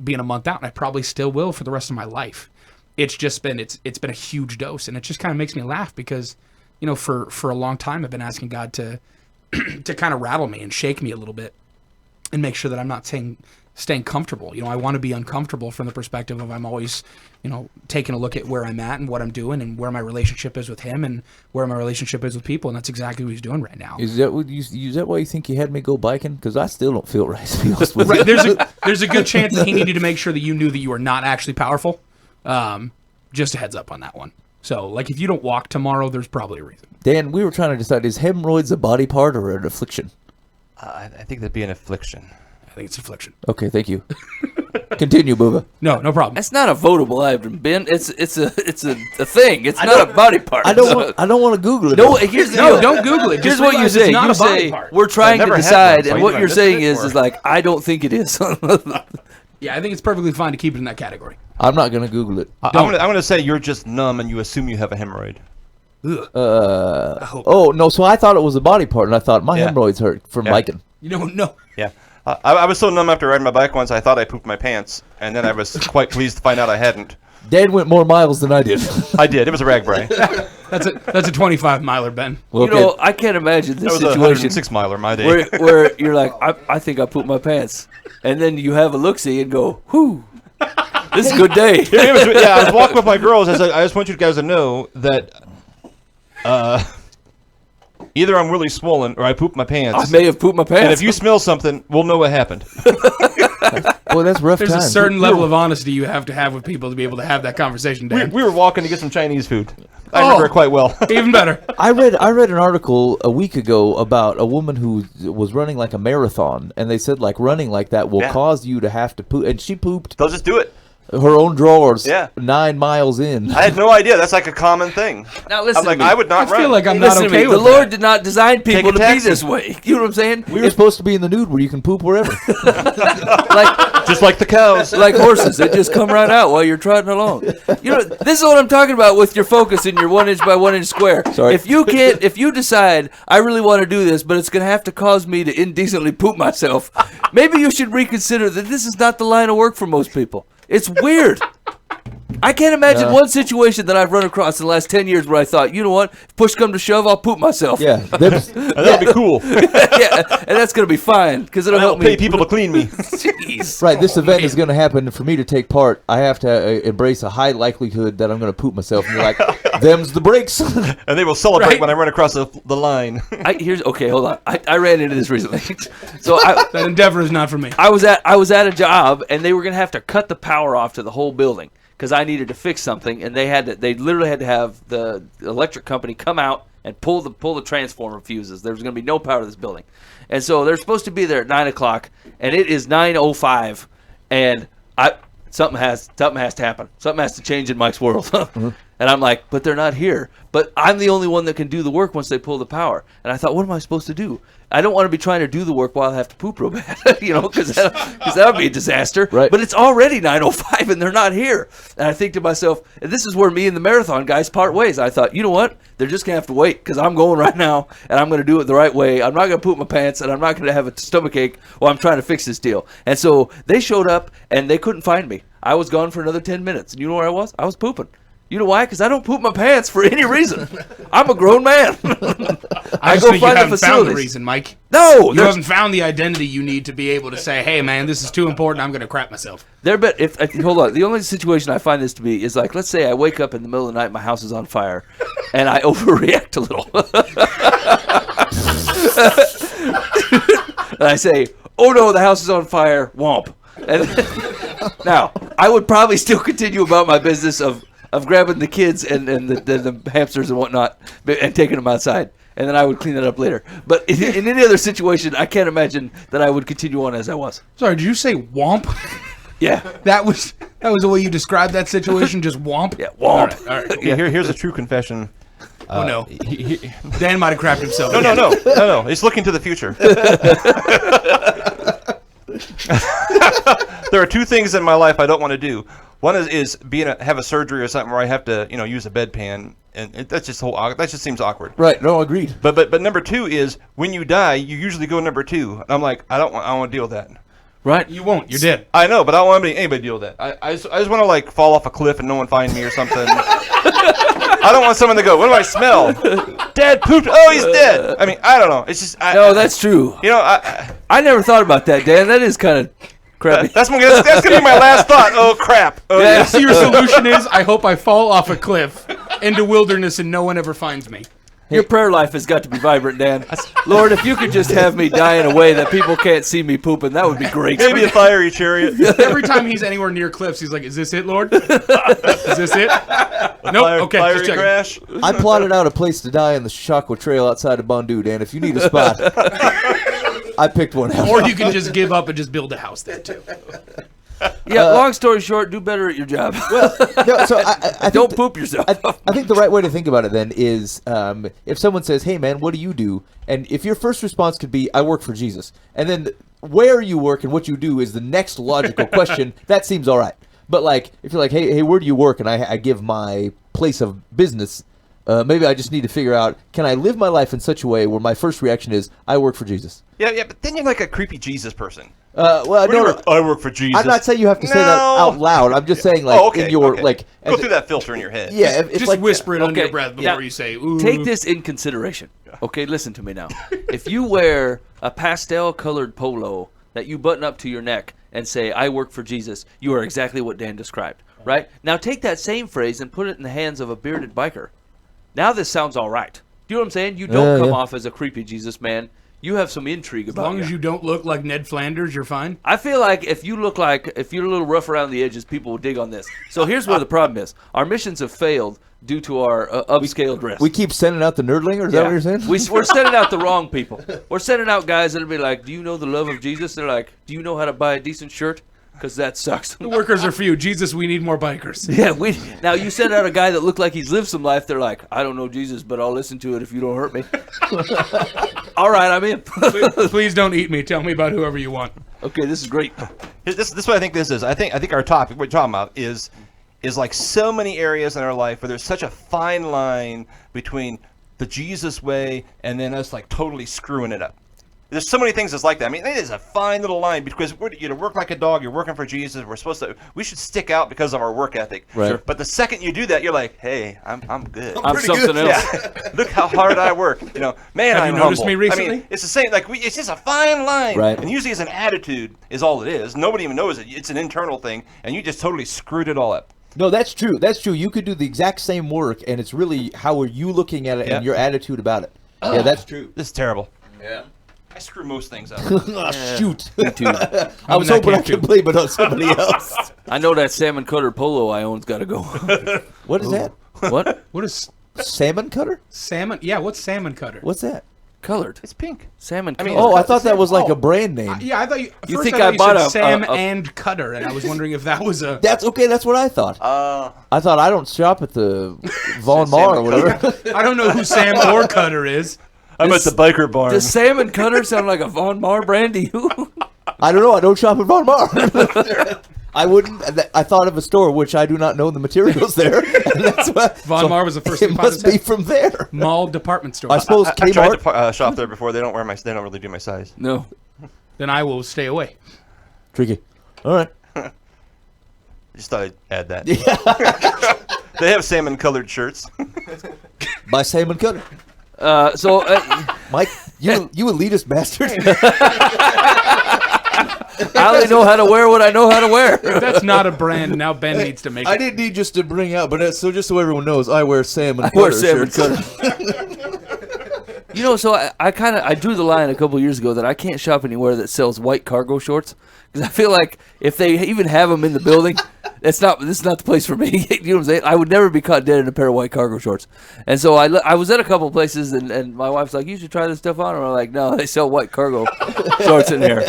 Being a month out, and I probably still will for the rest of my life. It's just been, it's been a huge dose, and it just kind of makes me laugh because, for a long time I've been asking God to kind of rattle me and shake me a little bit and make sure that I'm not staying comfortable. I want to be uncomfortable from the perspective of I'm always, taking a look at where I'm at and what I'm doing and where my relationship is with Him and where my relationship is with people, and that's exactly what He's doing right now. Is that why you think you had me go biking? Because I still don't feel right, to be honest with you. Right, there's a good chance that He needed to make sure that you knew that you are not actually powerful. Just a heads up on that one. So, like, if you don't walk tomorrow, there's probably a reason. Dan, we were trying to decide, is hemorrhoids a body part or an affliction? I think that'd be an affliction. I think it's affliction. Okay, thank you. Continue, Booba. No problem. That's not a votable item, Ben. It's a thing. It's not a body part. I don't want to Google it. No, here's the No, deal. don't Google it. Here's Just what you realize say. it's not You a body say part. we're trying I've to never had decide, one, so and I what even you're missed saying it is before. like I don't think it is. Yeah, I think it's perfectly fine to keep it in that category. I'm not going to Google it. I'm gonna say you're just numb and you assume you have a hemorrhoid. Oh, no, so I thought it was a body part, and I thought my Yeah. hemorrhoids hurt from Yeah. biking. No. Yeah. I was so numb after riding my bike once, I thought I pooped my pants, and then I was quite pleased to find out I hadn't. Dan went more miles than I did. I did. It was a ragbrain. That's a 25 miler, Ben. Well, You know, I can't imagine That this was a situation 106 miler my day. where you're like, I think I pooped my pants, and then you have a look-see and go, whew, this is a good day. I was walking with my girls. I just want you guys to know that either I'm really swollen or I pooped my pants. I may have pooped my pants. And if you smell something, we'll know what happened. well, that's rough There's times. a certain level of honesty you have to have with people to be able to have that conversation, Dan. We were walking to get some Chinese food. I remember it quite well. Even better. I read an article a week ago about a woman who was running like a marathon, and they said like running like that will Yeah. cause you to have to poop, and she pooped They'll just do it. her own drawers Yeah. 9 miles in. I had no idea. That's like a common thing. Now listen I'm like, to me. I would not I run. feel like I'm not Listen to okay me. with The Lord that. did not design people a to be taxi. this way. You know what I'm saying? We were supposed to be in the nude where you can poop wherever. Like just like the cows. like horses, they just come right out while you're trotting along. You know, this is what I'm talking about with your focus in your 1 inch by 1 inch square. Sorry. If you decide I really want to do this, but it's going to have to cause me to indecently poop myself, maybe you should reconsider that this is not the line of work for most people. It's weird. I can't imagine one situation that I've run across in the last 10 years where I thought, you know what, if push come to shove, I'll poop myself. Yeah, That'd be cool. Yeah, and that's going to be fine because it'll I help don't pay me. people to clean me. Jeez. right. This event is going to happen, and for me to take part, I have to embrace a high likelihood that I'm going to poop myself. And you're like, them's the breaks. And they will celebrate Right. when I run across the line. Okay, hold on. I ran into this recently. So That endeavor is not for me. I was at a job, and they were going to have to cut the power off to the whole building because I needed to fix something, and they literally had to have the electric company come out and pull the transformer fuses. There was going to be no power to this building, and so they're supposed to be there at 9:00, and it is 9:05, and something has to happen. Something has to change in Mike's world. And I'm like, but they're not here. But I'm the only one that can do the work once they pull the power. And I thought, what am I supposed to do? I don't want to be trying to do the work while I have to poop real bad, because that would be a disaster. Right. But it's already 9:05 and they're not here. And I think to myself, and this is where me and the marathon guys part ways. I thought, you know what? They're just going to have to wait because I'm going right now and I'm going to do it the right way. I'm not going to poop my pants and I'm not going to have a stomach ache while I'm trying to fix this deal. And so they showed up and they couldn't find me. I was gone for another 10 minutes. And you know where I was? I was pooping. You know why? Because I don't poop my pants for any reason. I'm a grown man. I just think you haven't found the reason, Mike. No, You haven't found the identity you need to be able to say, hey, man, this is too important. I'm going to crap myself. Hold on. The only situation I find this to be is like, let's say I wake up in the middle of the night, my house is on fire, and I overreact a little. And I say, oh no, the house is on fire, womp. And now, I would probably still continue about my business of grabbing the kids and the hamsters and whatnot and taking them outside. and then I would clean it up later. But in any other situation, I can't imagine that I would continue on as I was. Sorry, did you say womp? Yeah. That was the way you described that situation, just womp? Yeah, womp. All right. Cool. Yeah, here's a true confession. Oh, no. Dan might have crapped himself. No. He's looking to the future. There are two things in my life I don't want to do. One is have a surgery or something where I have to, use a bedpan, and that just seems awkward. Right. No, agreed. But number two is when you die, you usually go number two. And I'm like, I don't want to deal with that. Right? You won't. You're dead. I know, but I don't want anybody to deal with that. I just want to like fall off a cliff and no one find me or something. I don't want someone to go, what do I smell? Dad pooped. Oh, he's dead. I mean, I don't know. It's just No, that's true. I never thought about that, Dan. That is kind of crappy. That's gonna be my last thought. Oh crap. Oh, Yeah. So your solution is I hope I fall off a cliff into wilderness and no one ever finds me. Your prayer life has got to be vibrant, Dan. Lord, if you could just have me die in a way that people can't see me pooping, that would be great. Maybe a fiery chariot. Every time he's anywhere near cliffs, he's like, "Is this it, Lord? Is this it? Nope. Okay, Fiery just checking." crash. I plotted out a place to die in the Shakwa Trail outside of Bondu, Dan. If you need a spot, I picked one out. Or you can just give up and just build a house there too. Yeah, long story short, do better at your job. No, so I think Don't poop yourself. I think the right way to think about it then is if someone says, "Hey man, what do you do?" and if your first response could be, "I work for Jesus," and then where you work and what you do is the next logical question, that seems all right. But like if you're like, "Hey, where do you work?" and I give my place of business, maybe I just need to figure out, can I live my life in such a way where my first reaction is, "I work for Jesus." Yeah, but then you're like a creepy Jesus person. Well, no, I work for Jesus. I'm not saying you have to say that No. out loud. I'm just saying, like, in your like, Go as through that filter in your head. yeah, if, Just like, whisper it under Okay, your breath before now, you say, "Ooh." Take this in consideration. Okay, listen to me now. If you wear a pastel-colored polo that you button up to your neck and say, "I work for Jesus," you are exactly what Dan described, right? Now take that same phrase and put it in the hands of a bearded biker. Now this sounds all right. Do you know what I'm saying? You don't come yeah. off as a creepy Jesus man. You have some intrigue As about long as you don't look like Ned Flanders, you're fine. I feel like if you're a little rough around the edges, people will dig on this. So here's where the problem is. Our missions have failed due to our upscale dress. we keep sending out the nerdlinger. Is that what you're saying? We're sending out the wrong people. We're sending out guys that'll be like, "Do you know the love of Jesus?" They're like, "Do you know how to buy a decent shirt?" Because that sucks. The workers are few. Jesus, we need more bikers. Yeah, now you send out a guy that looked like he's lived some life. They're like, "I don't know Jesus, but I'll listen to it if you don't hurt me." All right, I'm in. Please don't eat me. Tell me about whoever you want. Okay, this is great. This is what I think this is. I think our topic, what we're talking about, is like so many areas in our life where there's such a fine line between the Jesus way and then us like totally screwing it up. There's so many things that's like that. I mean, it is a fine little line because you work like a dog. You're working for Jesus. We should stick out because of our work ethic. Right. Sure. But the second you do that, you're like, hey, I'm good. I'm something else. Yeah. Look how hard I work. Man, Have I'm you noticed humble. me recently? I mean, it's the same. Like it's just a fine line. Right. And usually, it's an attitude is all it is. Nobody even knows it. It's an internal thing, and you just totally screwed it all up. No, that's true. That's true. You could do the exact same work, and it's really how are you looking at it and your attitude about it. Yeah, that's true. This is terrible. Yeah. I screw most things up. Oh, shoot. Me too. I was in that hoping I camp, could too. blame it on somebody else. I know that salmon cutter polo I own's got to go. What is that? What? What is Salmon cutter? salmon? Yeah, what's salmon cutter? What's that? Colored. It's pink. Salmon I mean, colored. Oh, I thought that was like Oh. a brand name. Yeah, I thought you. You First think I I bought said a- Sam a- and Cutter, and I was wondering if that was a. That's okay. That's what I thought. I thought I don't shop at the Von Mar or whatever. I don't know who Sam or Cutter is. I'm at the biker barn. Does salmon cutter sound like a Von Mar brand to you? I don't know. I don't shop at Von Mar. I wouldn't. I thought of a store which I do not know the materials there. And that's what, Von Mar was the first It thing must be from there. Mall department store. I suppose I tried Kmart. to shop there before. They don't really do my size. No. Then I will stay away. Tricky. All right. Just thought I'd add that. They have salmon-colored shirts. By Salmon Cutter. So Mike, you elitist bastard. I only know how to wear what I know how to wear. If that's not a brand, now Ben needs to make I it. didn't need just to bring out, but just so everyone knows, I wear Salmon I Cutter wear salmon shirts. cutter. So I drew the line a couple years ago that I can't shop anywhere that sells white cargo shorts because I feel like if they even have them in the building, This is not the place for me. You know what I'm saying? I would never be caught dead in a pair of white cargo shorts. And so I was at a couple places, and my wife's like, "You should try this stuff on." And I'm like, "No, they sell white cargo shorts in here.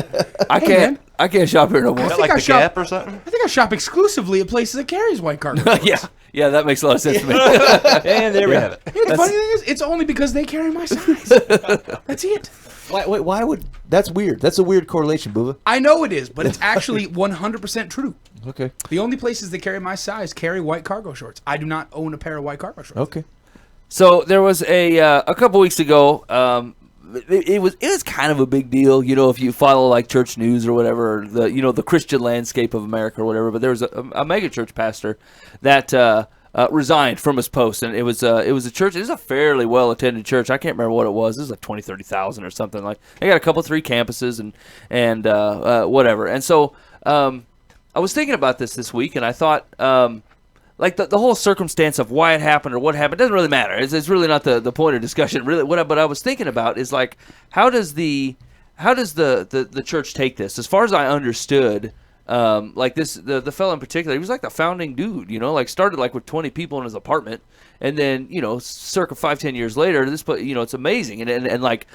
I can't shop here no more." Is that like the Gap or something? I think I shop exclusively at places that carries white cargo shorts. Yeah, that makes a lot of sense to me. And there we have it. You know, the funny thing is, it's only because they carry my size. That's it. Why would that's weird? That's a weird correlation, Booba. I know it is, but it's actually 100% true. Okay. The only places that carry my size carry white cargo shorts. I do not own a pair of white cargo shorts. Okay. So there was a couple weeks ago. It was kind of a big deal, you know, if you follow like church news or whatever, the Christian landscape of America or whatever. But there was a mega church pastor that resigned from his post, and it was a church. It was a fairly well attended church. I can't remember what it was. It was like 30,000 or something. Like they got a couple 3 campuses and whatever. And so I was thinking about this week, and I thought. Like the whole circumstance of why it happened or what happened doesn't really matter. It's really not the point of discussion. Really, what I was thinking about is like how does the church take this? As far as I understood, like the fellow in particular, he was like the founding dude. You know, like started like with 20 people in his apartment, and then circa 5-10 years later, it's amazing. And like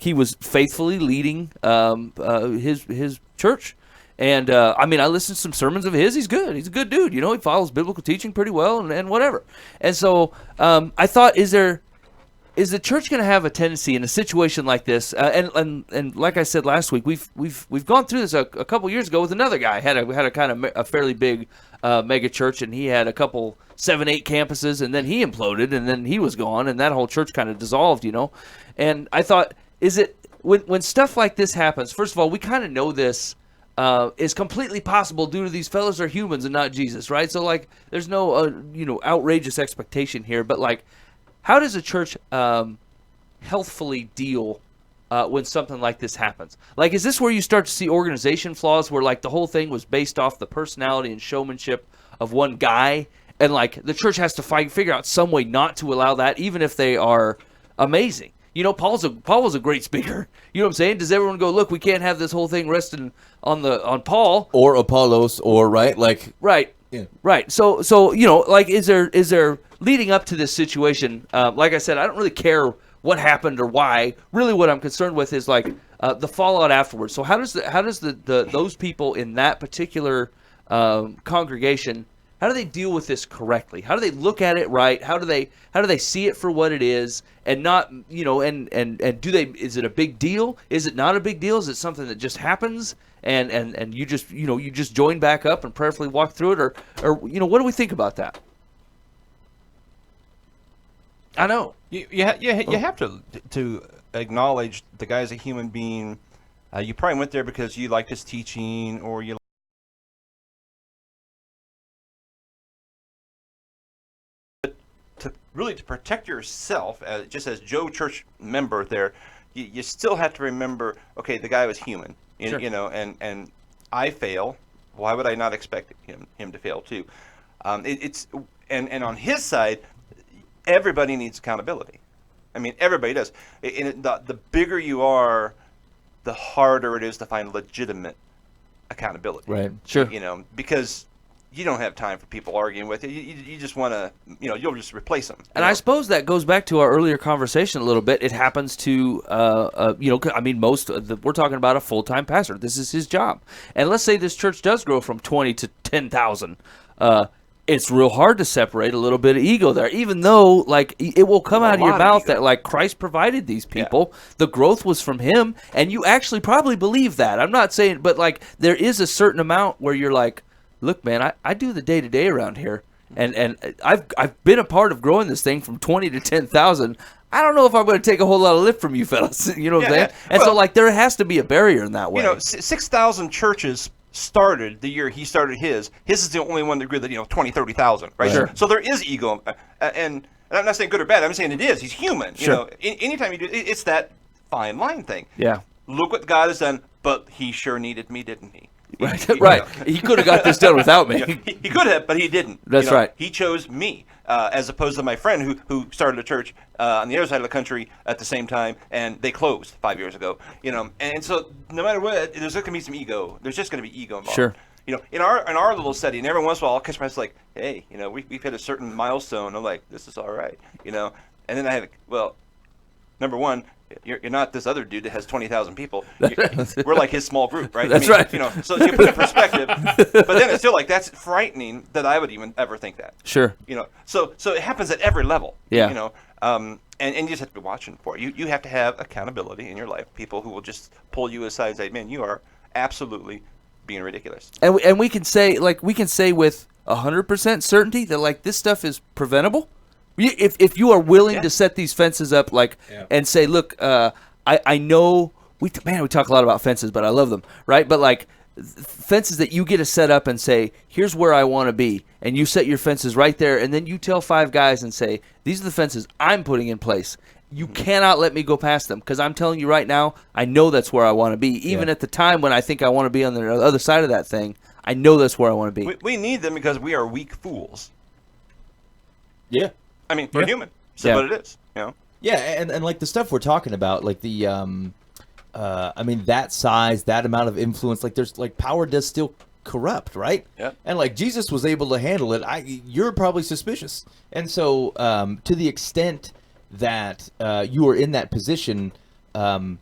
he was faithfully leading his church. And, I listened to some sermons of his. He's good. He's a good dude. He follows biblical teaching pretty well and whatever. And so I thought, is the church going to have a tendency in a situation like this? And like I said last week, we've gone through this a couple years ago with another guy. Had a kind of a fairly big mega church, and he had a couple 7-8 campuses, and then he imploded, and then he was gone, and that whole church kind of dissolved, And I thought, is it when stuff like this happens? First of all, we kind of know this. Is completely possible due to these fellows are humans and not Jesus, right? So like, there's no outrageous expectation here, but like, how does a church healthfully deal when something like this happens? Like, is this where you start to see organization flaws, where like the whole thing was based off the personality and showmanship of one guy, and like the church has to figure out some way not to allow that, even if they are amazing? Paul was a great speaker. You know what I'm saying? Does everyone go, look, we can't have this whole thing resting on Paul or Apollos or right? Like right. Yeah. Right. So like is there leading up to this situation, like I said, I don't really care what happened or why. Really what I'm concerned with is like the fallout afterwards. So how does those people in that particular congregation, how do they deal with this correctly? How do they look at it right? How do they see it for what it is, and not and is it a big deal? Is it not a big deal? Is it something that just happens and you just join back up and prayerfully walk through it, or what do we think about that? I know you have to acknowledge the guy's a human being. You probably went there because you liked his teaching, or you. To protect yourself, just as Joe Church member there, you still have to remember, okay, the guy was human, Sure. And I fail. Why would I not expect him to fail too? It's on his side, everybody needs accountability. I mean, everybody does. The bigger you are, the harder it is to find legitimate accountability. Right. Sure. Because you don't have time for people arguing with you. You just want to, you'll just replace them. And I suppose that goes back to our earlier conversation a little bit. It happens to, we're talking about a full-time pastor. This is his job. And let's say this church does grow from 20 to 10,000. It's real hard to separate a little bit of ego there, even though, like, it will come out of your mouth that, like, Christ provided these people. Yeah. The growth was from him, and you actually probably believe that. I'm not saying, but, like, there is a certain amount where you're like, look, man, I do the day-to-day around here, and I've been a part of growing this thing from 20 to 10,000. I don't know if I'm going to take a whole lot of lift from you fellas. You know what I'm saying? And so, like, there has to be a barrier in that way. 6,000 churches started the year he started his. His is the only one that grew to 20, 30,000, right? Sure. So there is ego, and I'm not saying good or bad. I'm saying it is. He's human. Sure. Anytime you do, it's that fine line thing. Yeah. Look what God has done, but he sure needed me, didn't he? Right. He could have got this done without me. He could have, but he didn't. That's right. He chose me, as opposed to my friend who started a church on the other side of the country at the same time, and they closed 5 years ago. And so no matter what, there's going to be some ego. There's just going to be ego involved. Sure. in our little setting, every once in a while I'll catch myself like, hey, we've hit a certain milestone. I'm like, this is all right, and then I have, well, number one, you're not this other dude that has 20,000 people. We're like his small group, right? That's right. So you put it in perspective, but then it's still like, that's frightening that I would even ever think that. Sure. So it happens at every level. Yeah. And you just have to be watching for it. You have to have accountability in your life. People who will just pull you aside and say, man, you are absolutely being ridiculous. And we can say with 100% certainty that like this stuff is preventable. If you are willing to set these fences up and say, look, I know we talk a lot about fences, but I love them, right? But like fences that you get to set up and say, here's where I want to be, and you set your fences right there, and then you tell 5 guys and say, these are the fences I'm putting in place. You cannot let me go past them, because I'm telling you right now, I know that's where I want to be. Even at the time when I think I want to be on the other side of that thing, I know that's where I want to be. We need them because we are weak fools. Yeah. I mean, we're human. So what it is, Yeah, and like the stuff we're talking about, like the I mean, that size, that amount of influence, like there's like power does still corrupt, right? Yeah. And like Jesus was able to handle it. You're probably suspicious, and so to the extent that you are in that position, there's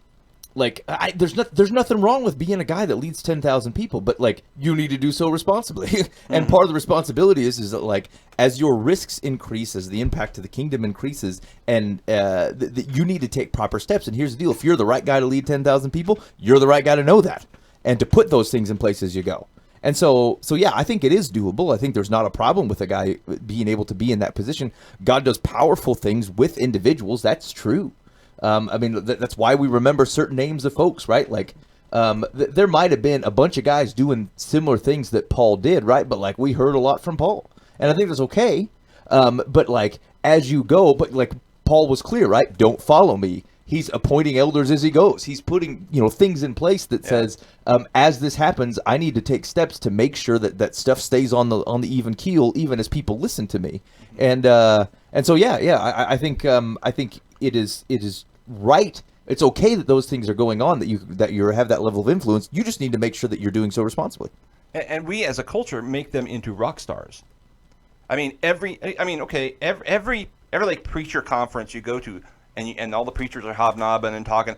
nothing wrong with being a guy that leads 10,000 people, but like you need to do so responsibly. And part of the responsibility is that like as your risks increase, as the impact to the kingdom increases, and you need to take proper steps. And here's the deal: if you're the right guy to lead 10,000 people, you're the right guy to know that and to put those things in place as you go. And so yeah, I think it is doable. I think there's not a problem with a guy being able to be in that position. God does powerful things with individuals. That's true. I mean, that's why we remember certain names of folks, right? Like, there might have been a bunch of guys doing similar things that Paul did, right? But like, we heard a lot from Paul, and I think that's okay. But like, as you go, but like Paul was clear, right? Don't follow me. He's appointing elders as he goes. He's putting, things in place that says, as this happens, I need to take steps to make sure that stuff stays on the even keel, even as people listen to me. And so I think it is right. It's okay that those things are going on, that you have that level of influence. You just need to make sure that you're doing so responsibly. And we as a culture make them into rock stars. I mean, every like preacher conference you go to, and all the preachers are hobnobbing and talking,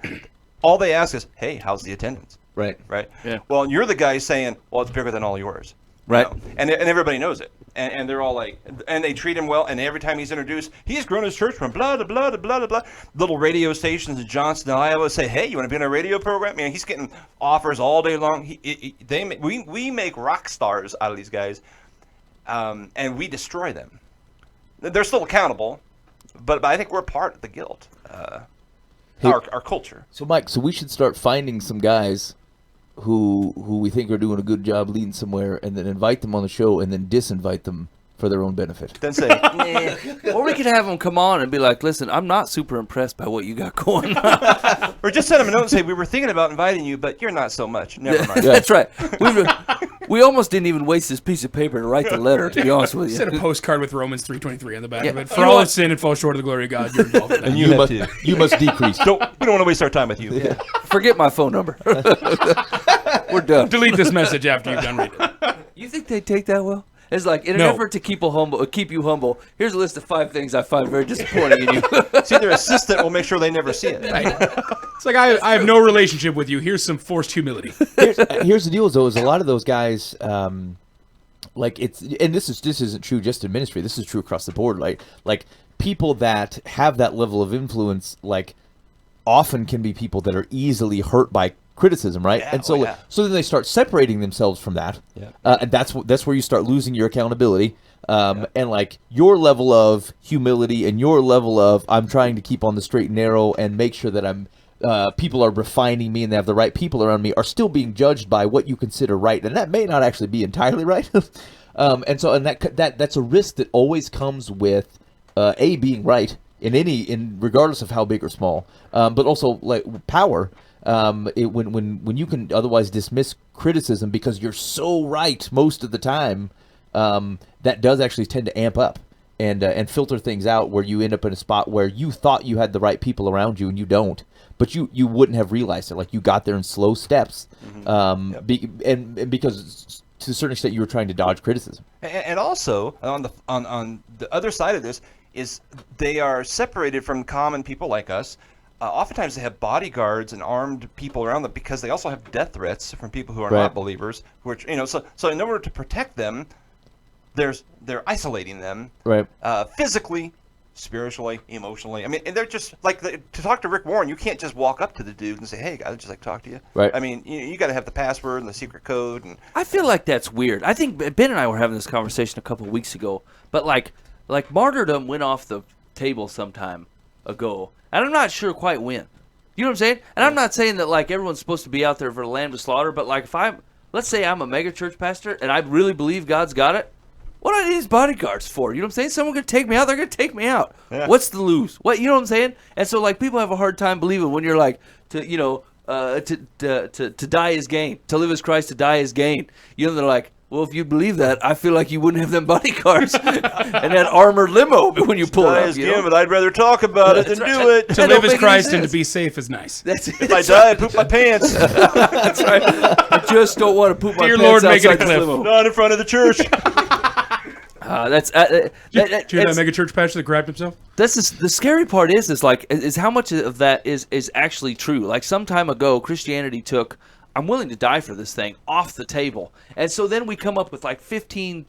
all they ask is, hey, how's the attendance? Right. Yeah. Well, you're the guy saying, well, it's bigger than all yours. Right. And everybody knows it. And they're all like, and they treat him well. And every time he's introduced, he's grown his church from blah, blah, blah, blah, blah, blah. Little radio stations in Johnston, Iowa say, hey, you want to be on a radio program? Man, he's getting offers all day long. We make rock stars out of these guys, and we destroy them. They're still accountable, but I think we're part of the guilt, our culture. So, Mike, we should start finding some guys who we think are doing a good job leading somewhere, and then invite them on the show, and then disinvite them for their own benefit. Then say, nah. Or we could have them come on and be like, listen, I'm not super impressed by what you got going on. Or just send them a note and say, we were thinking about inviting you, but you're not so much. Never mind. That's right. We almost didn't even waste this piece of paper to write the letter, to be honest with you. Send a postcard with Romans 3:23 on the back of it. For You know all what? have sinned and fall short of the glory of God, you're involved in that. And you must decrease. we don't want to waste our time with you. Yeah. Forget my phone number. We're done. Delete this message after you've done reading it. You think they take that well? It's like, in an No. effort to keep you humble, here's a list of 5 things I find very disappointing in you. See, their assistant will make sure they never see it. It's like, I have no relationship with you. Here's some forced humility. Here's the deal, though, is a lot of those guys, like it's, and this isn't true just in ministry. This is true across the board. Like people that have that level of influence, like often can be people that are easily hurt by criticism, right? Yeah, and so, so then they start separating themselves from that, and that's where you start losing your accountability. And like your level of humility and your level of I'm trying to keep on the straight and narrow and make sure that I'm people are refining me and they have the right people around me are still being judged by what you consider right, and that may not actually be entirely right. And that's a risk that always comes with being right in regardless of how big or small, but also like power. When you can otherwise dismiss criticism because you're so right most of the time, that does actually tend to amp up and filter things out, where you end up in a spot where you thought you had the right people around you and you don't, but you wouldn't have realized it. Like you got there in slow steps, because to a certain extent, you were trying to dodge criticism. And also on the other side of this is they are separated from common people like us. Oftentimes they have bodyguards and armed people around them because they also have death threats from people who are Right. not believers. Which so in order to protect them, they're isolating them, Right. physically, spiritually, emotionally. I mean, and they're just like to talk to Rick Warren. You can't just walk up to the dude and say, "Hey, guys, I'd just like to talk to you." Right. I mean, you got to have the password and the secret code. And I feel like that's weird. I think Ben and I were having this conversation a couple of weeks ago, but like martyrdom went off the table some time ago, and I'm not sure quite when. You know what I'm saying? And I'm not saying that like everyone's supposed to be out there for the lamb to slaughter, but like let's say I'm a mega church pastor and I really believe God's got it. What do I need these bodyguards for? You know what I'm saying? Someone could take me out. They're going to take me out. Yeah. What's the lose? What, you know what I'm saying? And so, like, people have a hard time believing when you're like, to die is gain. To live as Christ, to die is gain. You know, they're like, well, if you believe that, I feel like you wouldn't have them bodyguards and that armored limo when you pull up. You know? but I'd rather talk about it than do it. To That live don't as make any Christ and to sense. be safe is nice. That's it. If I die, I poop my pants. That's right. I just don't want to poop my Dear pants Lord, make it a outside this cliff. limo. Not in front of the church. That's Did you hear that it's- mega church pastor that grabbed himself? This is the scary part is how much of that is actually true. Like some time ago, Christianity took I'm willing to die for this thing off the table, and so then we come up with like 15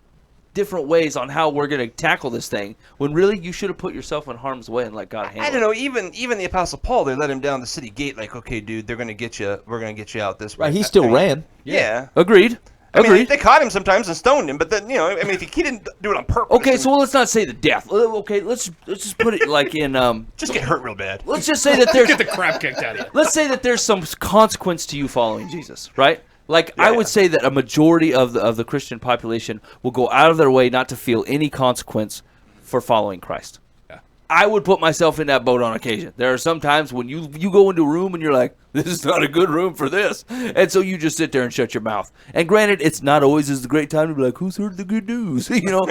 different ways on how we're going to tackle this thing. When really you should have put yourself in harm's way and let God handle it. I don't know. Even the Apostle Paul, they let him down the city gate. Like, okay, dude, they're gonna get you. We're gonna get you out this way. Right. He still I mean, ran. Yeah. Agreed. I mean, Agreed. they caught him sometimes and stoned him, but then if he didn't do it on purpose. Okay, so let's not say the death. Okay, let's just put it like in just get hurt real bad. let's just say that there's Get the crap kicked out of you. let's say that there's some consequence to you following Jesus, right? Like I would say that a majority of the Christian population will go out of their way not to feel any consequence for following Christ. Yeah. I would put myself in that boat on occasion. There are some times when you go into a room and you're like, this is not a good room for this. And so you just sit there and shut your mouth. And granted, it's not always a great time to be like, who's heard the good news? You know?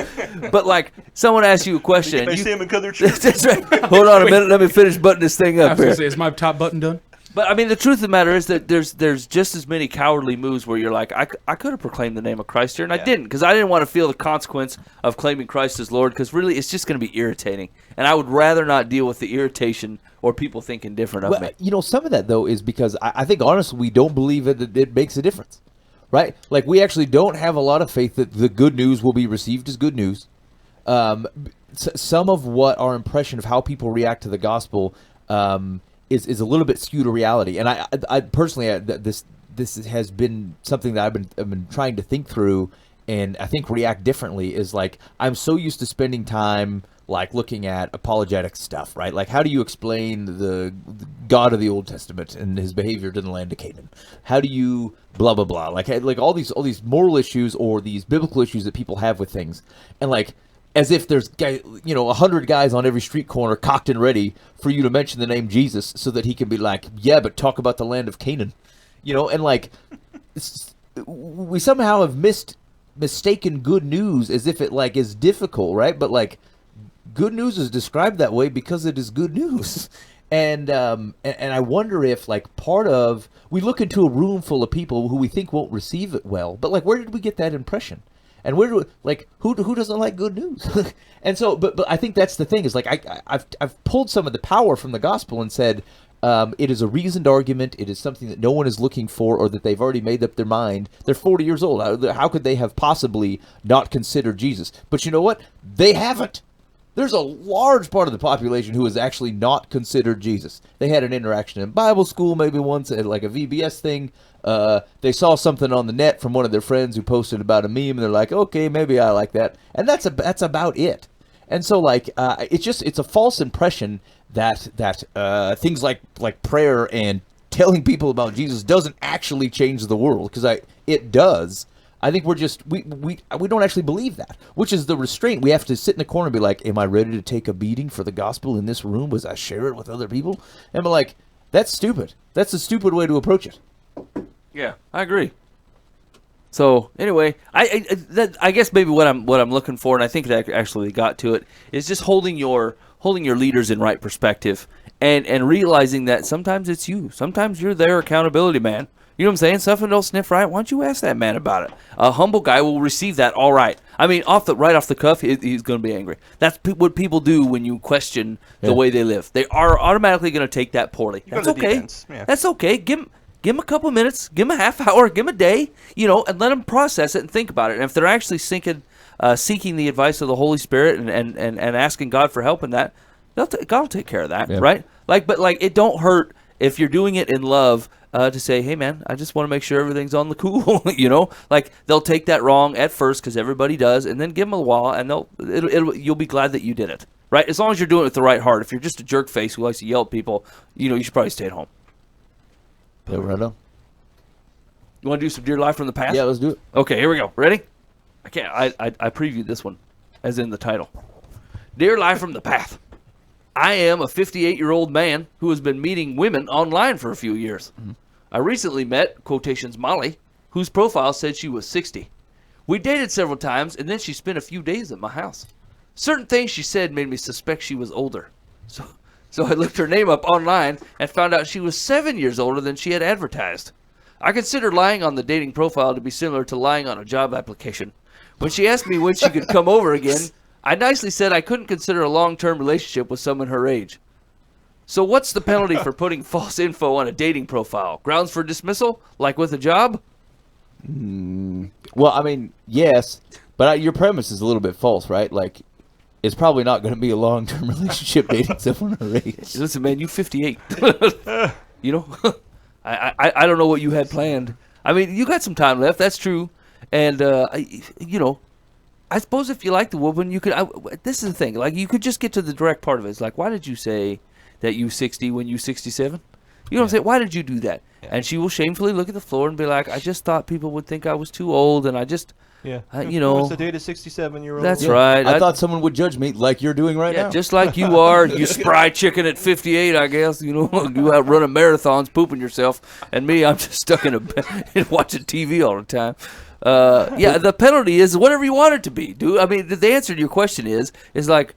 But like someone asks you a question. They and see you, him in other church. that's right. Hold on a minute. Let me finish buttoning this thing I up was gonna here. say, is my top button done? But I mean, the truth of the matter is that there's just as many cowardly moves where you're like, I could have proclaimed the name of Christ here, and I didn't, because I didn't want to feel the consequence of claiming Christ as Lord, because really it's just going to be irritating, and I would rather not deal with the irritation or people thinking different of Well, me. you know, some of that though is because I think honestly we don't believe it makes a difference, right? Like we actually don't have a lot of faith that the good news will be received as good news. Some of what our impression of how people react to the gospel is a little bit skewed to reality, and I personally this has been something that I've been trying to think through and I think react differently. Is like I'm so used to spending time like looking at apologetic stuff, right? Like how do you explain the God of the Old Testament and his behavior to the land of Canaan? How do you blah blah blah? Like all these moral issues or these biblical issues that people have with things, and like. As if there's 100 guys on every street corner cocked and ready for you to mention the name Jesus so that he can be like, yeah, but talk about the land of Canaan, and like we somehow have mistaken good news as if it like is difficult, right? But like good news is described that way because it is good news. And I wonder if like part of we look into a room full of people who we think won't receive it well, but like where did we get that impression? And where do who doesn't like good news? And so, but I think that's the thing is like I've pulled some of the power from the gospel and said it is a reasoned argument. It is something that no one is looking for or that they've already made up their mind. They're 40 years old. How could they have possibly not considered Jesus? But you know what? They haven't. There's a large part of the population who has actually not considered Jesus. They had an interaction in Bible school maybe once at like a VBS thing. They saw something on the net from one of their friends who posted about a meme, and they're like, okay, maybe I like that. And that's about it. And so like it's a false impression that things like prayer and telling people about Jesus doesn't actually change the world, because it does. I think we're just we don't actually believe that, which is the restraint. We have to sit in the corner and be like, am I ready to take a beating for the gospel in this room as I share it with other people? And I'm like, that's stupid. That's a stupid way to approach it. Yeah, I agree. So anyway, I guess maybe what I'm looking for, and I think that actually got to it, is just holding your leaders in right perspective, and realizing that sometimes it's you, sometimes you're their accountability man. You know what I'm saying? Something don't sniff right. Why don't you ask that man about it? A humble guy will receive that all right. I mean, right off the cuff, he's going to be angry. That's what people do when you question the way they live. They are automatically going to take that poorly. That's okay. That's okay. Give him a couple minutes. Give him a half hour. Give him a day. And let them process it and think about it. And if they're actually seeking the advice of the Holy Spirit and asking God for help in that, God will take care of that, right? But it don't hurt if you're doing it in love. To say, hey man, I just want to make sure everything's on the cool, they'll take that wrong at first because everybody does, and then give them a while, and you'll be glad that you did it, right? As long as you're doing it with the right heart. If you're just a jerk face who likes to yell at people, you should probably stay at home. Yeah, right on. You want to do some Dear Life from the Past? Yeah, let's do it. Okay, here we go. Ready? I previewed this one, as in the title. Dear Life from the Path. I am a 58-year-old man who has been meeting women online for a few years. Mm-hmm. I recently met, quotations, Molly, whose profile said she was 60. We dated several times, and then she spent a few days at my house. Certain things she said made me suspect she was older. So I looked her name up online and found out she was 7 years older than she had advertised. I considered lying on the dating profile to be similar to lying on a job application. When she asked me when she could come over again, I nicely said I couldn't consider a long-term relationship with someone her age. So what's the penalty for putting false info on a dating profile? Grounds for dismissal, like with a job? Well, I mean, yes, but your premise is a little bit false, right? Like, it's probably not going to be a long-term relationship dating someone her age. Listen, man, you 58. I don't know what you had planned. I mean, you got some time left. That's true. And, I suppose if you like the woman, you could. This is the thing. Like, you could just get to the direct part of it. It's like, why did you say that you 60 when you 67? You know what I'm saying? Why did you do that? Yeah. And she will shamefully look at the floor and be like, I just thought people would think I was too old, and I just, What's the date of 67-year-old? That's right. I thought someone would judge me like you're doing right now. Just like you are. You spry chicken at 58, I guess. You out running marathons, pooping yourself, and me, I'm just stuck in a bed and watching TV all the time. The penalty is whatever you want it to be, dude. I mean, the answer to your question is like,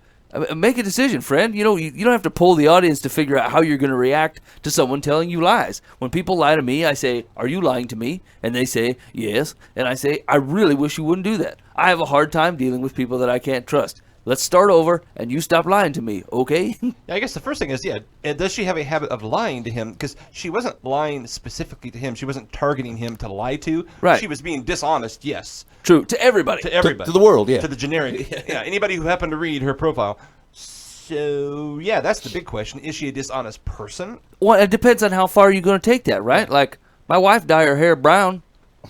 make a decision, friend. You don't have to pull the audience to figure out how you're going to react to someone telling you lies. When people lie to me, I say, are you lying to me? And they say, yes. And I say, I really wish you wouldn't do that. I have a hard time dealing with people that I can't trust. Let's start over, and you stop lying to me, okay? I guess the first thing is, does she have a habit of lying to him? Because she wasn't lying specifically to him. She wasn't targeting him to lie to. Right. She was being dishonest, yes. True, to everybody. To everybody. To the world, yeah. To the generic. Anybody who happened to read her profile. So, that's the big question. Is she a dishonest person? Well, it depends on how far you're going to take that, right? Like, my wife dyed her hair brown.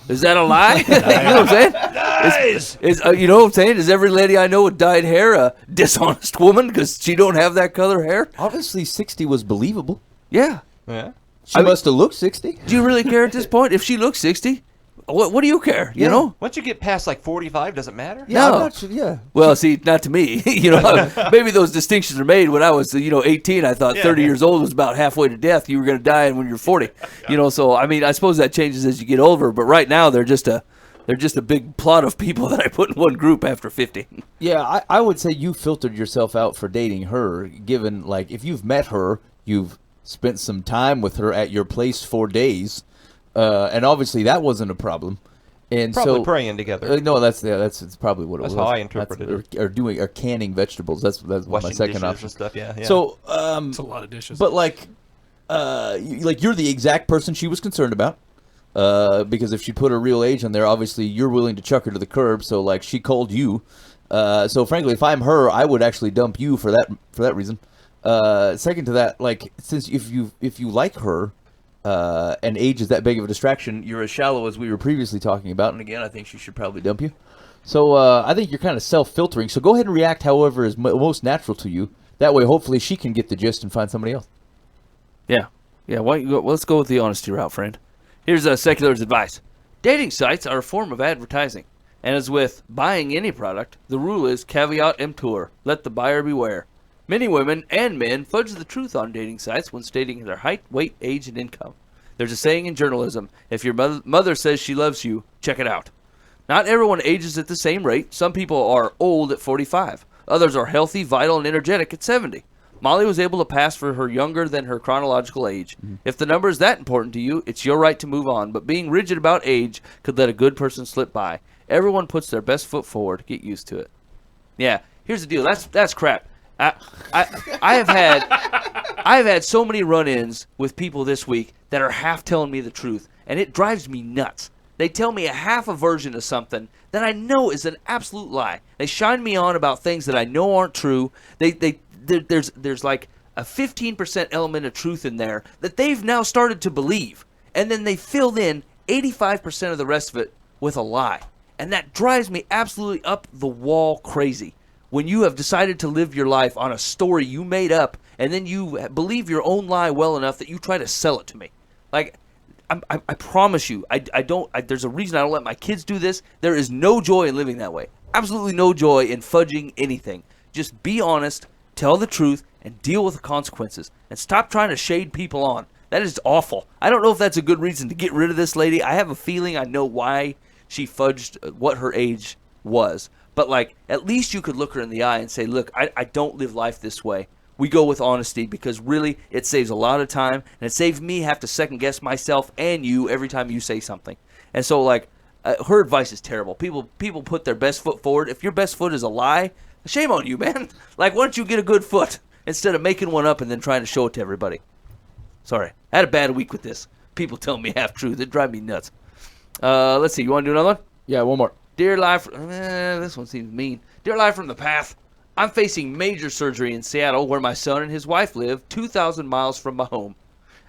Is that a lie? You know what I'm saying? Nice. You know what I'm saying? Is every lady I know with dyed hair a dishonest woman because she don't have that color hair? Obviously, 60 was believable. Yeah. Yeah. She must have looked 60. Do you really care at this point? If she looks 60, what do you care? You know? Once you get past like 45, does it matter? Yeah, No. I'm not sure, yeah. Well, see, not to me. Maybe those distinctions are made when I was, 18. I thought 30 years old was about halfway to death. You were going to die when you're 40. So I mean, I suppose that changes as you get older. But right now, they're just a big plot of people that I put in one group after 50. Yeah, I would say you filtered yourself out for dating her, given, like, if you've met her, you've spent some time with her at your place 4 days, and obviously that wasn't a problem. And probably praying together. No, that's probably what it was. That's how I interpreted it. Or canning vegetables. That's washing my second dishes option. And stuff. Yeah. So, It's a lot of dishes. but you're the exact person she was concerned about. Because if she put her real age on there, obviously you're willing to chuck her to the curb. So like she called you. So frankly, if I'm her, I would actually dump you for that reason. Second to that, like, since if you like her, and age is that big of a distraction, you're as shallow as we were previously talking about. And again, I think she should probably dump you. So I think you're kind of self-filtering. So go ahead and react however is most natural to you. That way, hopefully, she can get the gist and find somebody else. Yeah. Let's go with the honesty route, friend. Here's Secular's advice. Dating sites are a form of advertising. And as with buying any product, the rule is caveat emptor. Let the buyer beware. Many women and men fudge the truth on dating sites when stating their height, weight, age, and income. There's a saying in journalism, if your mother says she loves you, check it out. Not everyone ages at the same rate. Some people are old at 45. Others are healthy, vital, and energetic at 70. Molly was able to pass for her younger than her chronological age. If the number is that important to you, it's your right to move on, but being rigid about age could let a good person slip by. Everyone puts their best foot forward. Get used to it. Yeah, here's the deal. That's crap. I've had so many run-ins with people this week that are half telling me the truth, and it drives me nuts. They tell me a half a version of something that I know is an absolute lie. They shine me on about things that I know aren't true. There's like a 15% element of truth in there that they've now started to believe, and then they filled in 85% of the rest of it with a lie, and that drives me absolutely up the wall crazy. When you have decided to live your life on a story you made up, and then you believe your own lie well enough that you try to sell it to me. Like, I promise you, there's a reason I don't let my kids do this. There is no joy in living that way. Absolutely no joy in fudging anything. Just be honest, tell the truth, and deal with the consequences. And stop trying to shade people on. That is awful. I don't know if that's a good reason to get rid of this lady. I have a feeling I know why she fudged what her age was. But, like, at least you could look her in the eye and say, look, I don't live life this way. We go with honesty because, really, it saves a lot of time. And it saves me have to second-guess myself and you every time you say something. And so, like, her advice is terrible. People put their best foot forward. If your best foot is a lie, shame on you, man. Like, why don't you get a good foot instead of making one up and then trying to show it to everybody? Sorry. I had a bad week with this. People tell me half-truth. It drives me nuts. Let's see. You want to do another one? Yeah, one more. Dear Life, this one seems mean. Dear Life from the Path, I'm facing major surgery in Seattle where my son and his wife live 2,000 miles from my home.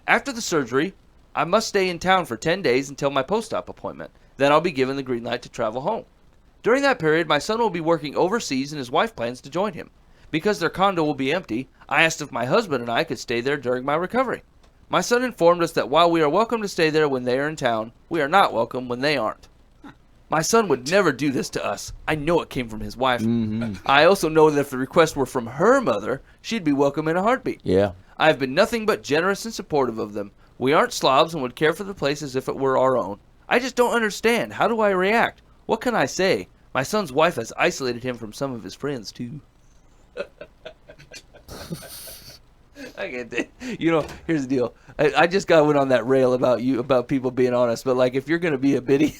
After the surgery, I must stay in town for 10 days until my post-op appointment. Then I'll be given the green light to travel home. During that period, my son will be working overseas and his wife plans to join him. Because their condo will be empty, I asked if my husband and I could stay there during my recovery. My son informed us that while we are welcome to stay there when they are in town, we are not welcome when they aren't. My son would never do this to us. I know it came from his wife. I also know that if the request were from her mother, she'd be welcome in a heartbeat. Yeah. I have been nothing but generous and supportive of them. We aren't slobs and would care for the place as if it were our own. I just don't understand. How do I react? What can I say? My son's wife has isolated him from some of his friends, too. I get that. You know, here's the deal. I just went on that rail about people being honest, but like if you're gonna be a biddy,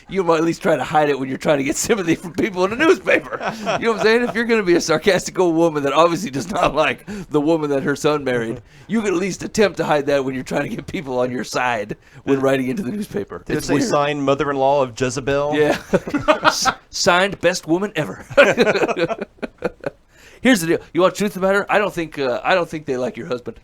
you might at least try to hide it when you're trying to get sympathy from people in the newspaper. You know what I'm saying? If you're gonna be a sarcastic old woman that obviously does not like the woman that her son married, you can at least attempt to hide that when you're trying to get people on your side when writing into the newspaper. Did it say signed mother-in-law of Jezebel? Yeah. Signed best woman ever. Here's the deal. You want truth about her? I don't think they like your husband.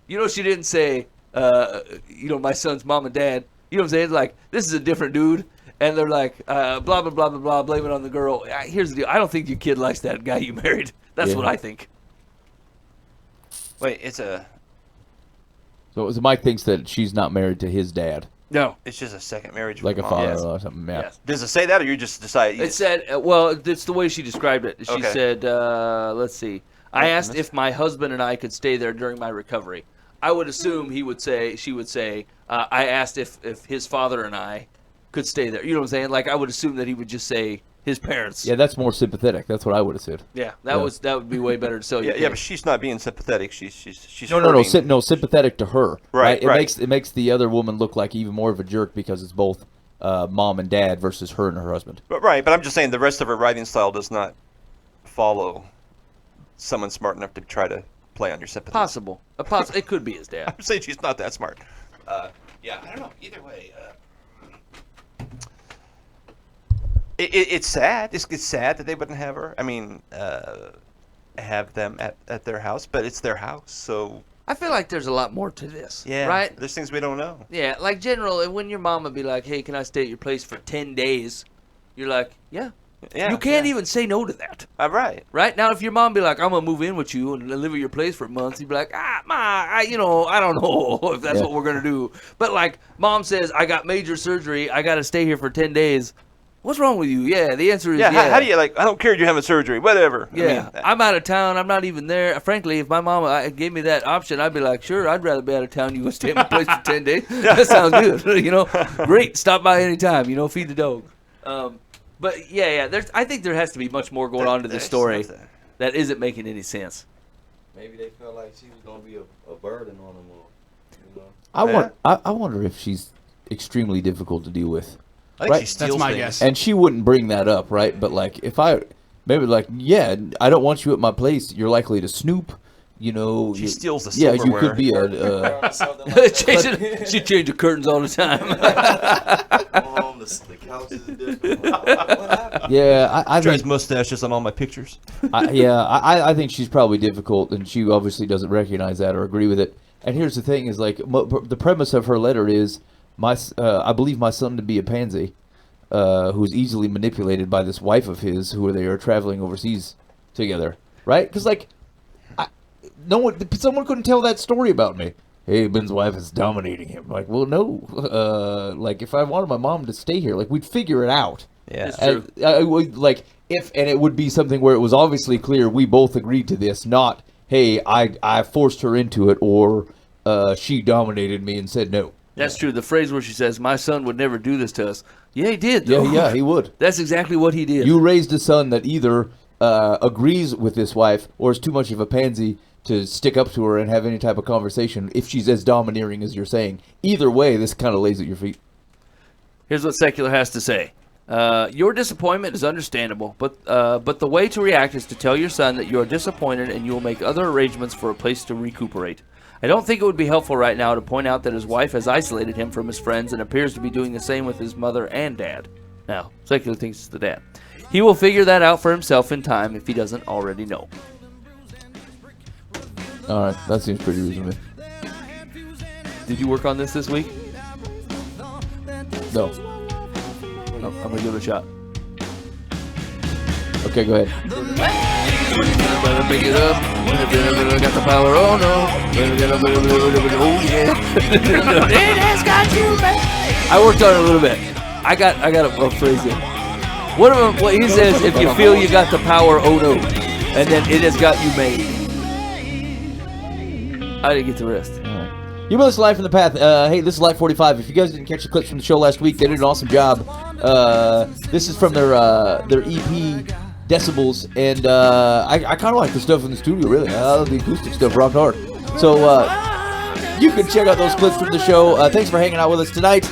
You know, she didn't say, my son's mom and dad. You know what I'm saying? Like, this is a different dude. And they're like, blah, blah, blah, blah, blah, blame it on the girl. Here's the deal. I don't think your kid likes that guy you married. That's what I think. Wait, it's a... So Mike thinks that she's not married to his dad. No. It's just a second marriage. Like with a mom. father or something. Yeah. Yes. Does it say that, or you just decide? It said, well, it's the way she described it. She Okay. said, let's see. I asked if my husband and I could stay there during my recovery. I would assume she would say, I asked if his father and I could stay there. You know what I'm saying? Like, I would assume that he would just say his parents. Yeah, that's more sympathetic. That's what I would have said. Yeah, that would be way better to sell you. Yeah, but she's not being sympathetic. She's No, sympathetic to her. Right. It makes the other woman look like even more of a jerk because it's both mom and dad versus her and her husband. But I'm just saying the rest of her writing style does not follow someone smart enough to try to play on your sympathy. Possible. It could be his dad. I'm saying she's not that smart. Yeah, I don't know. Either way, it's sad. It's sad that they wouldn't have her. I mean, have them at their house, but it's their house, so. I feel like there's a lot more to this. Yeah. Right? There's things we don't know. Yeah, like generally, when your mom would be like, hey, can I stay at your place for 10 days? You're like, yeah. You can't even say no to that. Right. Right? Now, if your mom be like, I'm going to move in with you and live at your place for months, you'd be like, Ma, I don't know if that's what we're going to do. But, like, mom says, I got major surgery. I got to stay here for 10 days. What's wrong with you? Yeah, the answer is yeah. How do you, I don't care if you're having surgery, whatever. Yeah, I'm out of town. I'm not even there. Frankly, if my mama gave me that option, I'd be like, sure, I'd rather be out of town. You go stay at my place for 10 days. That sounds good. Great. Stop by anytime. Feed the dog. But I think there has to be much more going on to this story that isn't making any sense. Maybe they felt like she was gonna be a burden on them, or, you know. I wonder if she's extremely difficult to deal with. I think Right. she steals That's my things. guess. And she wouldn't bring that up, right? But like, if I maybe like, yeah, I don't want you at my place. You're likely to snoop. You know, She steals the yeah, you silverware. could be She changed the curtains all the time. The couch is different. What happened? yeah. I Trey's think mustaches on all my pictures. I think she's probably difficult, and she obviously doesn't recognize that or agree with it. And here's the thing: is like the premise of her letter is I believe my son to be a pansy, who's easily manipulated by this wife of his, who they are traveling overseas together, right? Because like, someone couldn't tell that story about me. Hey, Ben's wife is dominating him. Like, well, no. Like, if I wanted my mom to stay here, like, we'd figure it out. Yeah. It's true. I would, like, and it would be something where it was obviously clear we both agreed to this, not, hey, I forced her into it, or she dominated me and said no. That's true. The phrase where she says, "My son would never do this to us." Yeah, he did. Though. Yeah, he would. That's exactly what he did. You raised a son that either agrees with this wife or is too much of a pansy to stick up to her and have any type of conversation if she's as domineering as you're saying. Either way, this kind of lays at your feet. Here's what Secular has to say. Your disappointment is understandable, but the way to react is to tell your son that you are disappointed and you will make other arrangements for a place to recuperate. I don't think it would be helpful right now to point out that his wife has isolated him from his friends and appears to be doing the same with his mother and dad. Now, Secular thinks it's the dad. He will figure that out for himself in time if he doesn't already know. All right, that seems pretty reasonable. Did you work on this week? No. No, I'm going to give it a shot. Okay, go ahead. Better pick it up. Got the power. Oh no. Oh yeah. It has got you made. I worked on it a little bit. I got a phrase in. What he says, if you feel you got the power, oh no, and then it has got you made. I didn't get the rest. You know, this is Life in the Path. Hey, this is Life 45. If you guys didn't catch the clips from the show last week, they did an awesome job. This is from their EP, Decibels, and I kind of like the stuff in the studio, really. The acoustic stuff rocked hard. So you can check out those clips from the show. Thanks for hanging out with us tonight.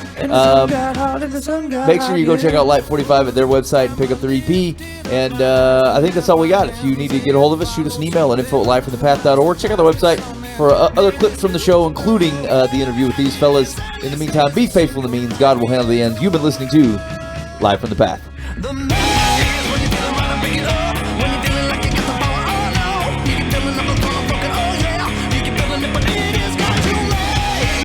Make sure you go check out Life 45 at their website and pick up their EP. And I think that's all we got. If you need to get a hold of us, shoot us an email at info@lifeinthepath.org. Check out the website for other clips from the show, including the interview with these fellas. In the meantime, be faithful to the means. God will handle the ends. You've been listening to Live from the Path.